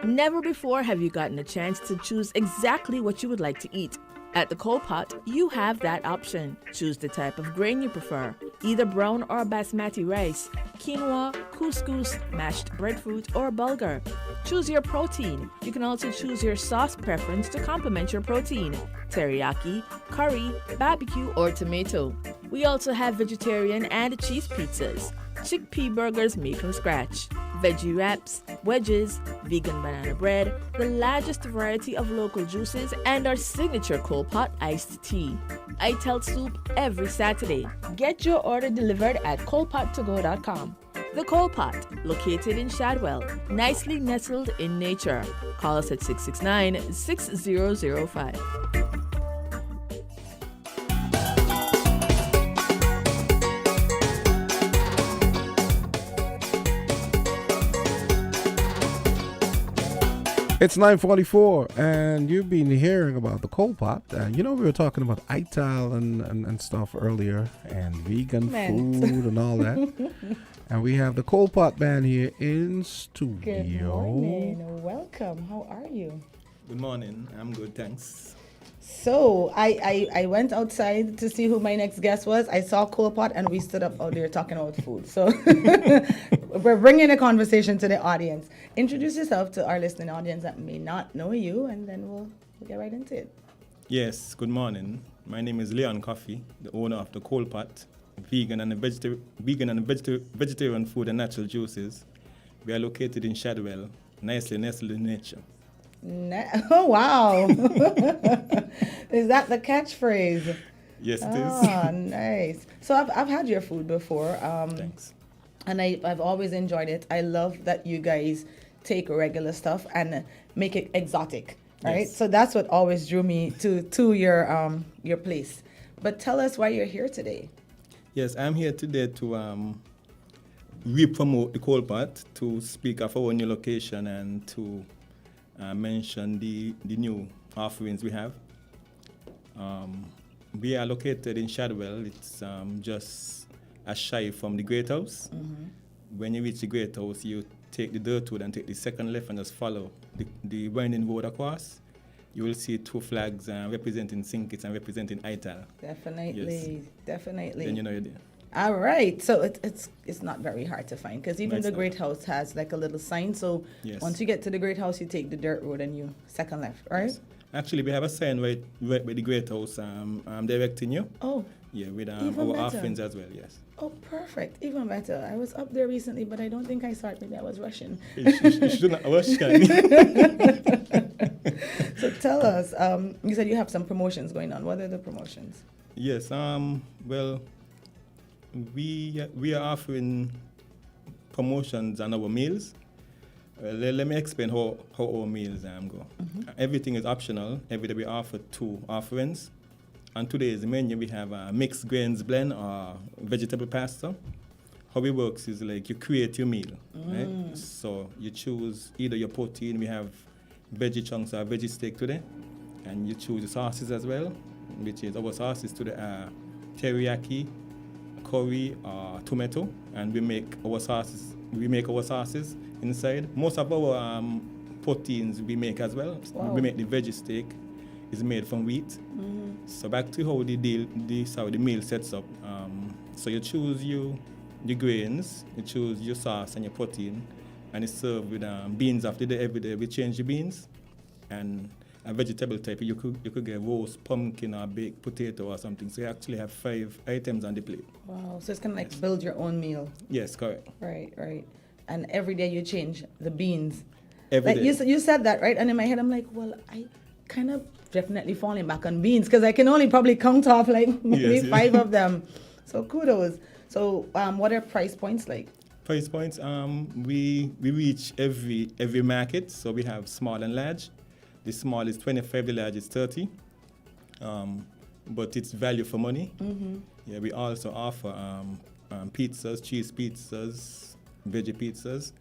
Never before have you gotten a chance to choose exactly what you would like to eat. At the Coal Pot, you have that option. Choose the type of grain you prefer, either brown or basmati rice, quinoa, couscous, mashed breadfruit, or bulgur. Choose your protein. You can also choose your sauce preference to complement your protein, teriyaki, curry, barbecue, or tomato. We also have vegetarian and cheese pizzas, chickpea burgers made from scratch, veggie wraps, wedges, vegan banana bread, the largest variety of local juices, and our signature Coal Pot iced tea. I tell soup every Saturday. Get your order delivered at coalpottogo.com. The Coal Pot, located in Shadwell, nicely nestled in nature. Call us at 669-6005. It's 9:44, and you've been hearing about the Coal Pot. We were talking about ital and stuff earlier, and vegan food and all that. And we have the Coal Pot band here in studio. Good morning. Welcome. How are you? Good morning. I'm good, thanks. So I went outside to see who my next guest was. I saw Coal Pot and we stood up out there talking about food. So we're bringing a conversation to the audience. Introduce yourself to our listening audience that may not know you, and then we'll get right into it. Yes, good morning. My name is Leon Coffey, the owner of the Coal Pot, vegan and vegetarian food and natural juices. We are located in Shadwell, nicely nestled in nature. Oh, wow. Is that the catchphrase? Yes, it is. Oh, nice. So I've had your food before. Thanks. And I've always enjoyed it. I love that you guys take regular stuff and make it exotic, right? Yes. So that's what always drew me to your place. But tell us why you're here today. Yes, I'm here today to re-promote the Coal Pot, to speak of our new location and to mention the new offerings we have. We are located in Shadwell. It's just a shy from the Great House. Mm-hmm. When you reach the Great House, you take the dirt road and take the second left and just follow the winding road across. You will see two flags representing St. Kitts and representing Ital. Definitely, Yes. definitely. Then you know you're there. All right, so it's not very hard to find because even No, the it's Great House has like a little sign. So Yes. once you get to the Great House, you take the dirt road and you second left, right? Yes. Actually, we have a sign right by the Great House directing you. Oh. Yeah, with Even our better. offerings as well, yes. Oh, perfect. Even better. I was up there recently, but I don't think I saw it. Maybe I was rushing. You shouldn't rush, can So tell us, you said you have some promotions going on. What are the promotions? Yes, well, we are offering promotions on our meals. Let me explain how our meals go. Everything is optional. Every day we offer 2 offerings. On today's menu, we have a mixed grains blend or vegetable pasta. How it works is like you create your meal, right? So you choose either your protein. We have veggie chunks or veggie steak today. And you choose the sauces as well, which is our sauces today are teriyaki, curry, or tomato. And we make our sauces inside. Most of our proteins we make as well. Wow. We make the veggie steak. Is made from wheat. So back to how the meal sets up. So you choose your grains, you choose your sauce and your protein, and it's served with beans after the every day. We change the beans, and a vegetable type. You could get roast pumpkin or baked potato or something. So you actually have 5 items on the plate. Wow. So it's kind of like build your own meal. Yes, correct. Right. And every day you change the beans. Every day. You said that, right? And in my head, I'm like, well, I kind of definitely falling back on beans because I can only probably count off like maybe 5 of them. So kudos. So what are price points like? Price points, we reach every market. So we have small and large. The small is 25, the large is 30. But it's value for money. Yeah, we also offer pizzas, cheese pizzas, veggie pizzas.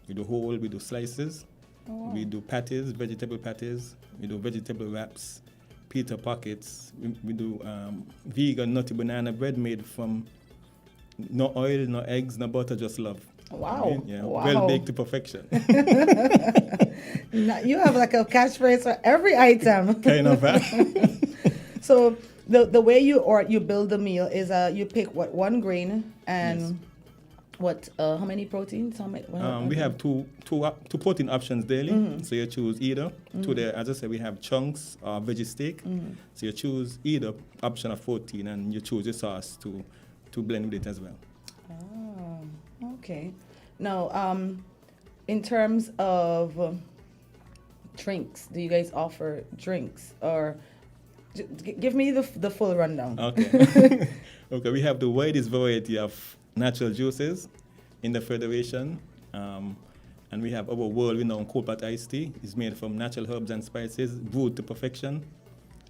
We do whole, we do slices. Oh. We do patties, vegetable patties. We do vegetable wraps, pita pockets. We do vegan nutty banana bread made from no oil, no eggs, no butter, just love. Wow. Yeah, Wow. well baked to perfection. You have like a catchphrase for every item. Kind of. So the way you build the meal is you pick one grain and. Yes. How many proteins? We have two protein options daily. So you choose either. Today, as I said, we have chunks or veggie steak. So you choose either option of protein and you choose your sauce to blend with it as well. Oh, okay. Now, in terms of drinks, do you guys offer drinks or give me the full rundown? Okay. Okay, we have the widest variety of natural juices in the Federation. And we have our world-renowned cold pot iced tea. It's made from natural herbs and spices, brewed to perfection.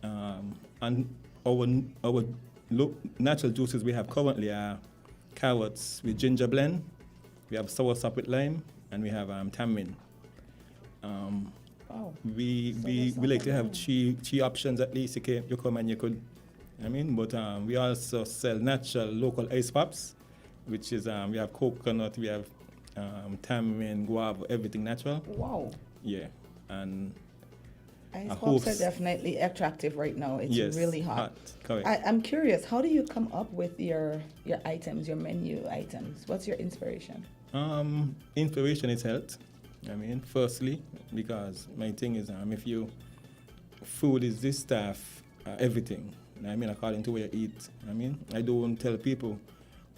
And our natural juices we have currently are carrots with ginger blend, we have soursop with lime, and we have tamarind. We like to have three options at least. You come and you could, but we also sell natural local ice pops, which is we have coconut, we have tamarind, guava, everything natural. Wow. Yeah, and ice pops are definitely attractive right now. It's really hot. Correct. I'm curious, how do you come up with your items, your menu items? What's your inspiration? Inspiration is health. Firstly, because my thing is, food is this stuff, everything. According to where you eat. I don't tell people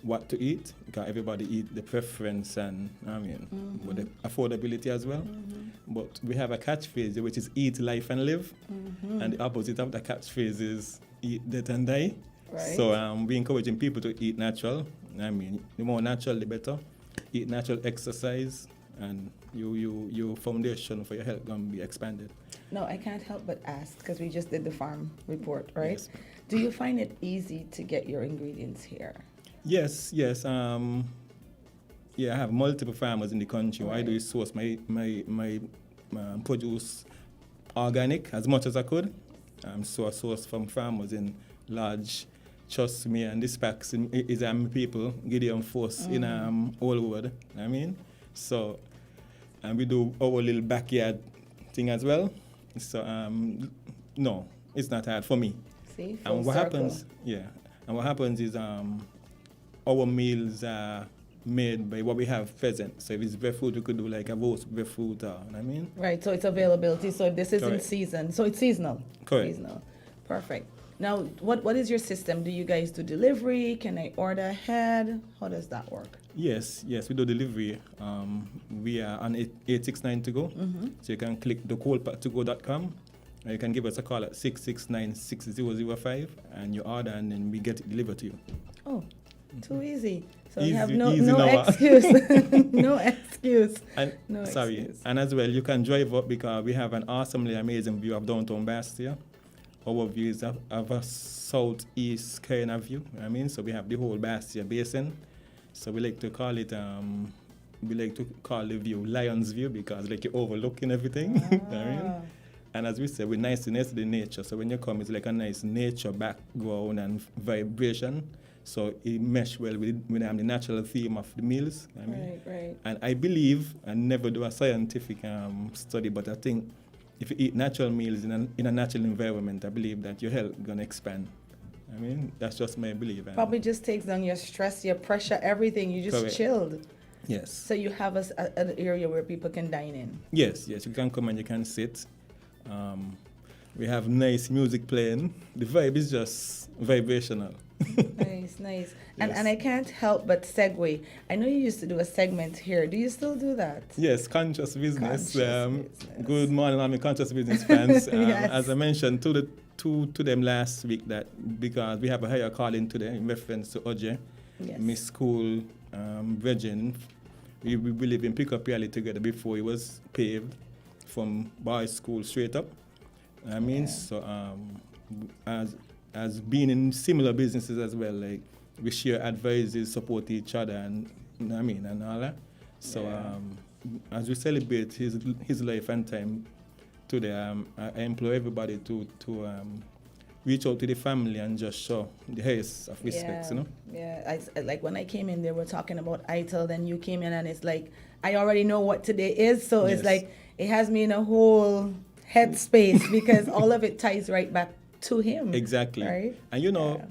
what to eat because everybody eat the preference and with the affordability as well. But we have a catchphrase which is eat, life and live, and the opposite of the catchphrase is eat, death and die. Right. So we encouraging people to eat natural. The more natural, the better. Eat natural, exercise, and your foundation for your health gonna be expanded. No, I can't help but ask because we just did the farm report, right? Yes. Do you find it easy to get your ingredients here? Yes. I have multiple farmers in the country. Right. What I do is source my produce organic as much as I could. So I source from farmers in large, trust me, and this packs is people, Gideon Force in all world. So and we do our little backyard thing as well. So no, it's not hard for me. See, and what happens? Yeah, and what happens is our meals are made by what we have present. So if it's breadfruit, we could do like a roast breadfruit, Right, so it's availability. So if this is in season, so it's seasonal. Correct. Seasonal. Perfect. Now, what is your system? Do you guys do delivery? Can I order ahead? How does that work? Yes, we do delivery. We are on 869 to go. So you can click thecoldpot2go.com. Or you can give us a call at 669-6005 and you order and then we get it delivered to you. Oh, too easy. So Easy- you have easy no now. excuse. No excuse. And No sorry, excuse. and as well, you can drive up because we have an awesomely amazing view of downtown Bastia. Our view is of a southeast kind of view. So we have the whole Bastia basin. So we like to call it the view Lion's View because like you're overlooking everything. And as we said, we're nice to the nature. So when you come, it's like a nice nature background and vibration. So it mesh well with the natural theme of the meals. Right. And I believe, I never do a scientific study, but I think if you eat natural meals in a natural environment, I believe that your health gonna expand. That's just my belief. Probably just takes down your stress, your pressure, everything. You just Correct. chilled. Yes. So you have an area where people can dine in. Yes. You can come and you can sit. We have nice music playing. The vibe is just vibrational. Nice. And I can't help but segue. I know you used to do a segment here. Do you still do that? Yes, conscious business. Good morning, I'm a conscious business fans. Yes. As I mentioned to them last week, that because we have a higher calling today in reference to Oje, Yes. Miss School, Virgin. We live in Pick Up Reality together before it was paved from boys' school straight up. So as being in similar businesses as well, like we share advices, support each other, and and all that. So as we celebrate his life and time today, I implore everybody to reach out to the family and just show the highest of respect. Yeah. I like when I came in, they were talking about ITIL, then you came in, and it's like I already know what today is, so it's like it has me in a whole headspace because all of it ties right back to him. Exactly. Right?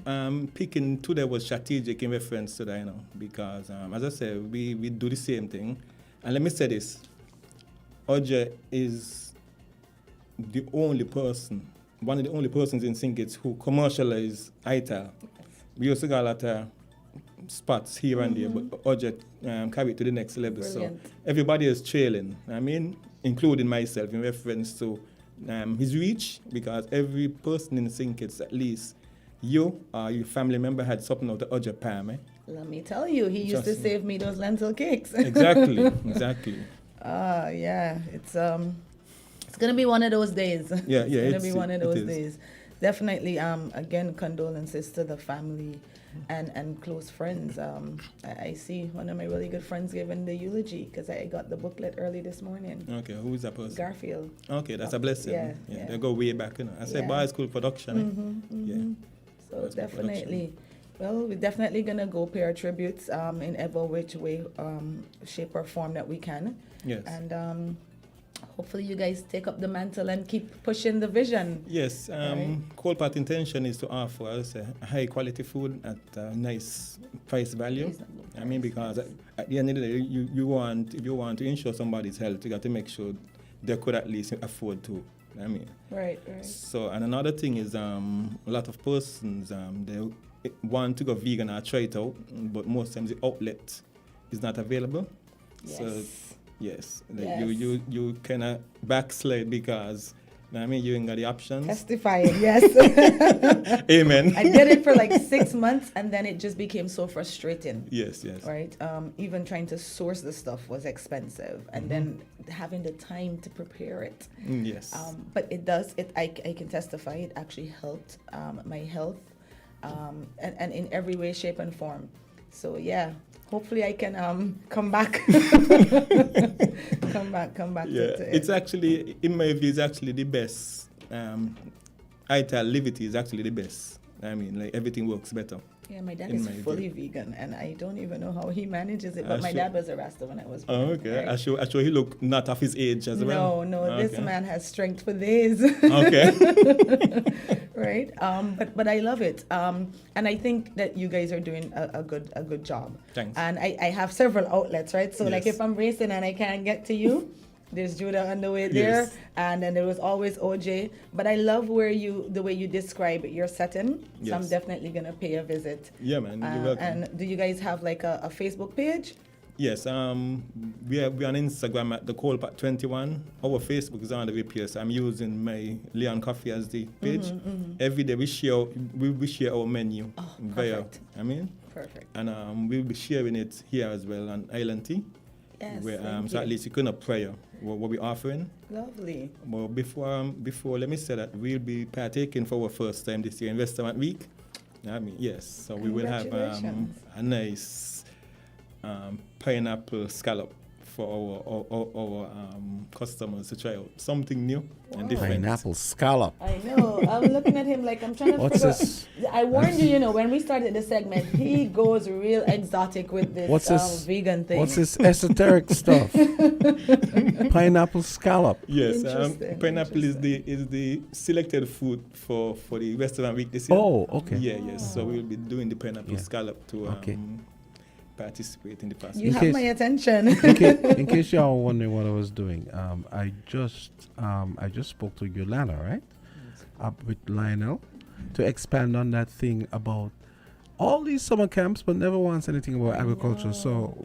And picking today was strategic in reference to that, because as I said, we do the same thing. And let me say this, Oje is one of the only persons in St. Kitts who commercialize ITAL. We used to got a lot of spots here and there, but Oje carry it to the next level. Brilliant. So everybody is trailing, including myself in reference to his reach, because every person in St. Kitts, at least you or your family member had something of the Oje Palm. Let me tell you, he used to save me those lentil cakes. Exactly. Yeah, it's gonna be one of those days. Yeah, it's gonna be one of those days. Definitely. Again, condolences to the family and close friends. I see one of my really good friends giving the eulogy because I got the booklet early this morning. Okay, who is that person? Garfield. Okay, that's a blessing. Yeah. They go way back. I say boys' school production. So Boys' School definitely. Well, we're definitely gonna go pay our tributes in every which way, shape or form that we can. Yes. And hopefully you guys take up the mantle and keep pushing the vision. Yes. Cold Pot intention is to offer us a high quality food at a nice price value. Because at the end of the day, if you want to ensure somebody's health, you got to make sure they could at least afford to. Right. So, and another thing is a lot of persons they want to go vegan or try it out, but most times the outlet is not available. Yes. So you kind of backslide because you ain't got the options. Testifying, yes. Amen. I did it for like 6 months and then it just became so frustrating. Yes. Right? Even trying to source the stuff was expensive and then having the time to prepare it. Yes. But I can testify it actually helped my health and in every way, shape and form. So yeah. Hopefully I can come back. come back to it. It's actually, in my view, it's actually the best. ITAL Livity is actually the best. Everything works better. Yeah, my dad is fully vegan, and I don't even know how he manages it. But my dad was a Rasta when I was born. Oh, okay. Right? I sure he look not of his age as well. No, this man has strength for days. Okay. Right. But I love it. And I think that you guys are doing a good job. Thanks. And I have several outlets, right? So like if I'm racing and I can't get to you, There's Judah on the way there, Yes. and then there was always OJ. But I love the way you describe your setting. So I'm Yes. definitely gonna pay a visit. Yeah, man. You're welcome. And do you guys have like a Facebook page? Yes, we are on Instagram at the Coalpot 21. Our Facebook is on the VPS. I'm using my Leon Coffee as the page. Every day we share our menu via. Perfect. And we'll be sharing it here as well on Island Tea. Yes, Where, thank so you. at least you can prayer what we're offering. Lovely. But before let me say that we'll be partaking for our first time this year in Restaurant Week. Yes. So we will have a nice pineapple scallop for our customers to try out something new and different. Pineapple scallop. I know. I'm looking at him like I'm trying to What's figure this? I warned you, when we started the segment, he goes real exotic with this What's this vegan thing. What's this esoteric stuff? Pineapple scallop. Yes, pineapple is the selected food for the Restaurant Week this year. Oh, okay. Yes. So we'll be doing the pineapple scallop to participate in the past. You have my attention. in case y'all were wondering what I was doing, I just spoke to Yolanda, right? Up with Lionel to expand on that thing about all these summer camps, but never wants anything about agriculture. So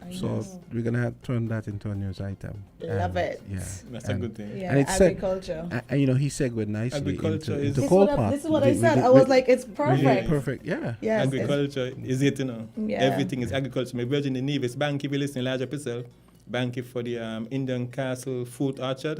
we're gonna have to turn that into a news item. Love it. Yeah, that's a good thing. Yeah, and it's agriculture. And he segued nicely Agriculture into is Coalpot. This is what I said. I was like, it's perfect. Perfect. Yeah. Yes, agriculture is it, Yeah. Everything is agriculture. My Virgin Nevis, Banky, if you listen, large up yourself. Banky for the Indian Castle Fruit Orchard.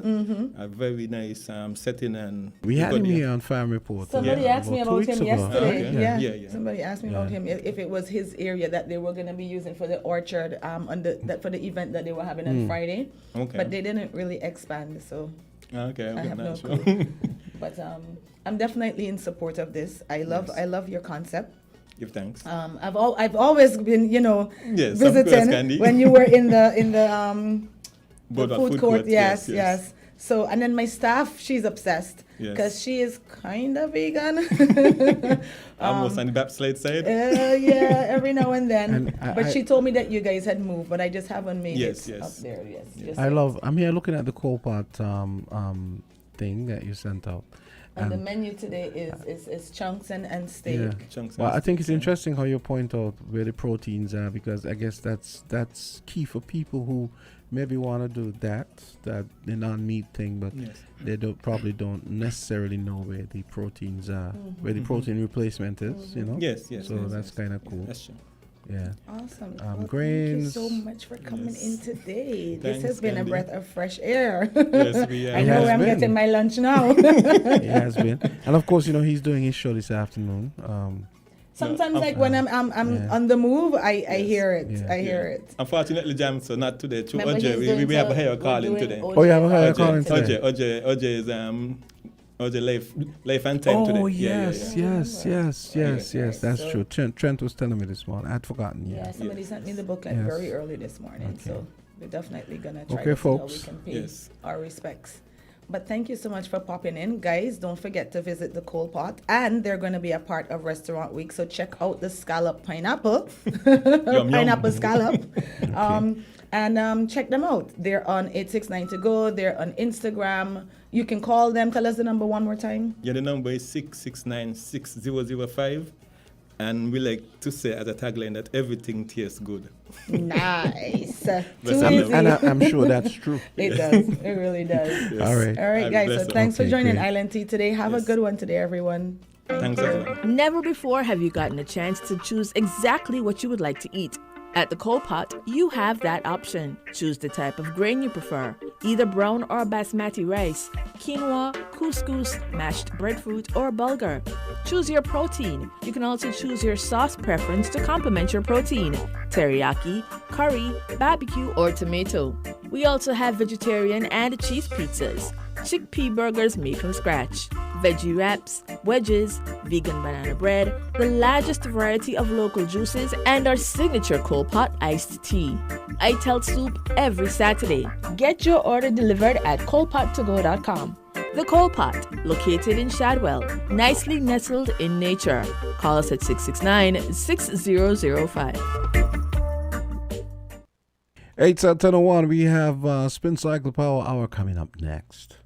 A very nice setting. And we had him here on Farm Report. Somebody asked me about him yesterday. Okay. Yeah. Somebody asked me about him if it was his area that they were going to be using for the orchard for the event that they were having on Friday. Okay. But they didn't really expand, so okay, I have no nice. clue. But I'm definitely in support of this. I love your concept. Give thanks. I've always been, yes, visiting course, when you were in the food court. Yes. So, and then my staff, she's obsessed because she is kind of vegan. Almost on the backslide side. Yeah, every now and then. But she told me that you guys had moved, but I just haven't made it up there. Yes. I'm here looking at the Coalpot thing that you sent out. And the menu today is chunks and steak. Yeah. Chunks I think it's interesting how you point out where the proteins are, because I guess that's key for people who maybe want to do that the non-meat thing, but they probably don't necessarily know where the proteins are, where the protein replacement is. Yes. So that's kind of cool. That's true. Yeah. Awesome. Well, grains. thank you so much for coming in today. This Thanks, has been a Candy. breath of fresh air. Yes, we I know I'm getting my lunch now. It has been. And of course, he's doing his show this afternoon. Sometimes, when I'm on the move, I hear it. I hear it. Unfortunately, Jam, so not today. To Remember, he's OJ, doing we have a higher calling today. Oh, you have a higher calling today. OJ is life and time today. Oh, yes. That's true. Trent was telling me this morning. I'd forgotten. Yeah, somebody sent me the booklet very early this morning. So we're definitely going to try to see how we can pay our respects. But thank you so much for popping in. Guys, don't forget to visit the Coalpot. And they're going to be a part of Restaurant Week. So check out the scallop pineapple. Pineapple scallop. And check them out. They're on 869 to go. They're on Instagram. You can call them. Tell us the number one more time. Yeah, the number is 669-6005. And we like to say as a tagline that everything tastes good. Nice. And I'm sure that's true. It does. It really does. Yes. All right, guys. So thanks for joining Island Tea today. Have a good one today, everyone. Thanks, everyone. Never before have you gotten a chance to choose exactly what you would like to eat. At the Coalpot, you have that option. Choose the type of grain you prefer, either brown or basmati rice, quinoa, couscous, mashed breadfruit, or bulgur. Choose your protein. You can also choose your sauce preference to complement your protein: teriyaki, curry, barbecue, or tomato. We also have vegetarian and cheese pizzas, chickpea burgers made from scratch, veggie wraps, wedges, vegan banana bread, the largest variety of local juices, and our signature Coalpot iced tea. I tell soup every Saturday. Get your order delivered at coalpottogo.com. The Coalpot, located in Shadwell, nicely nestled in nature. Call us at 669-6005. 8 10:01. We have Spin Cycle Power Hour coming up next.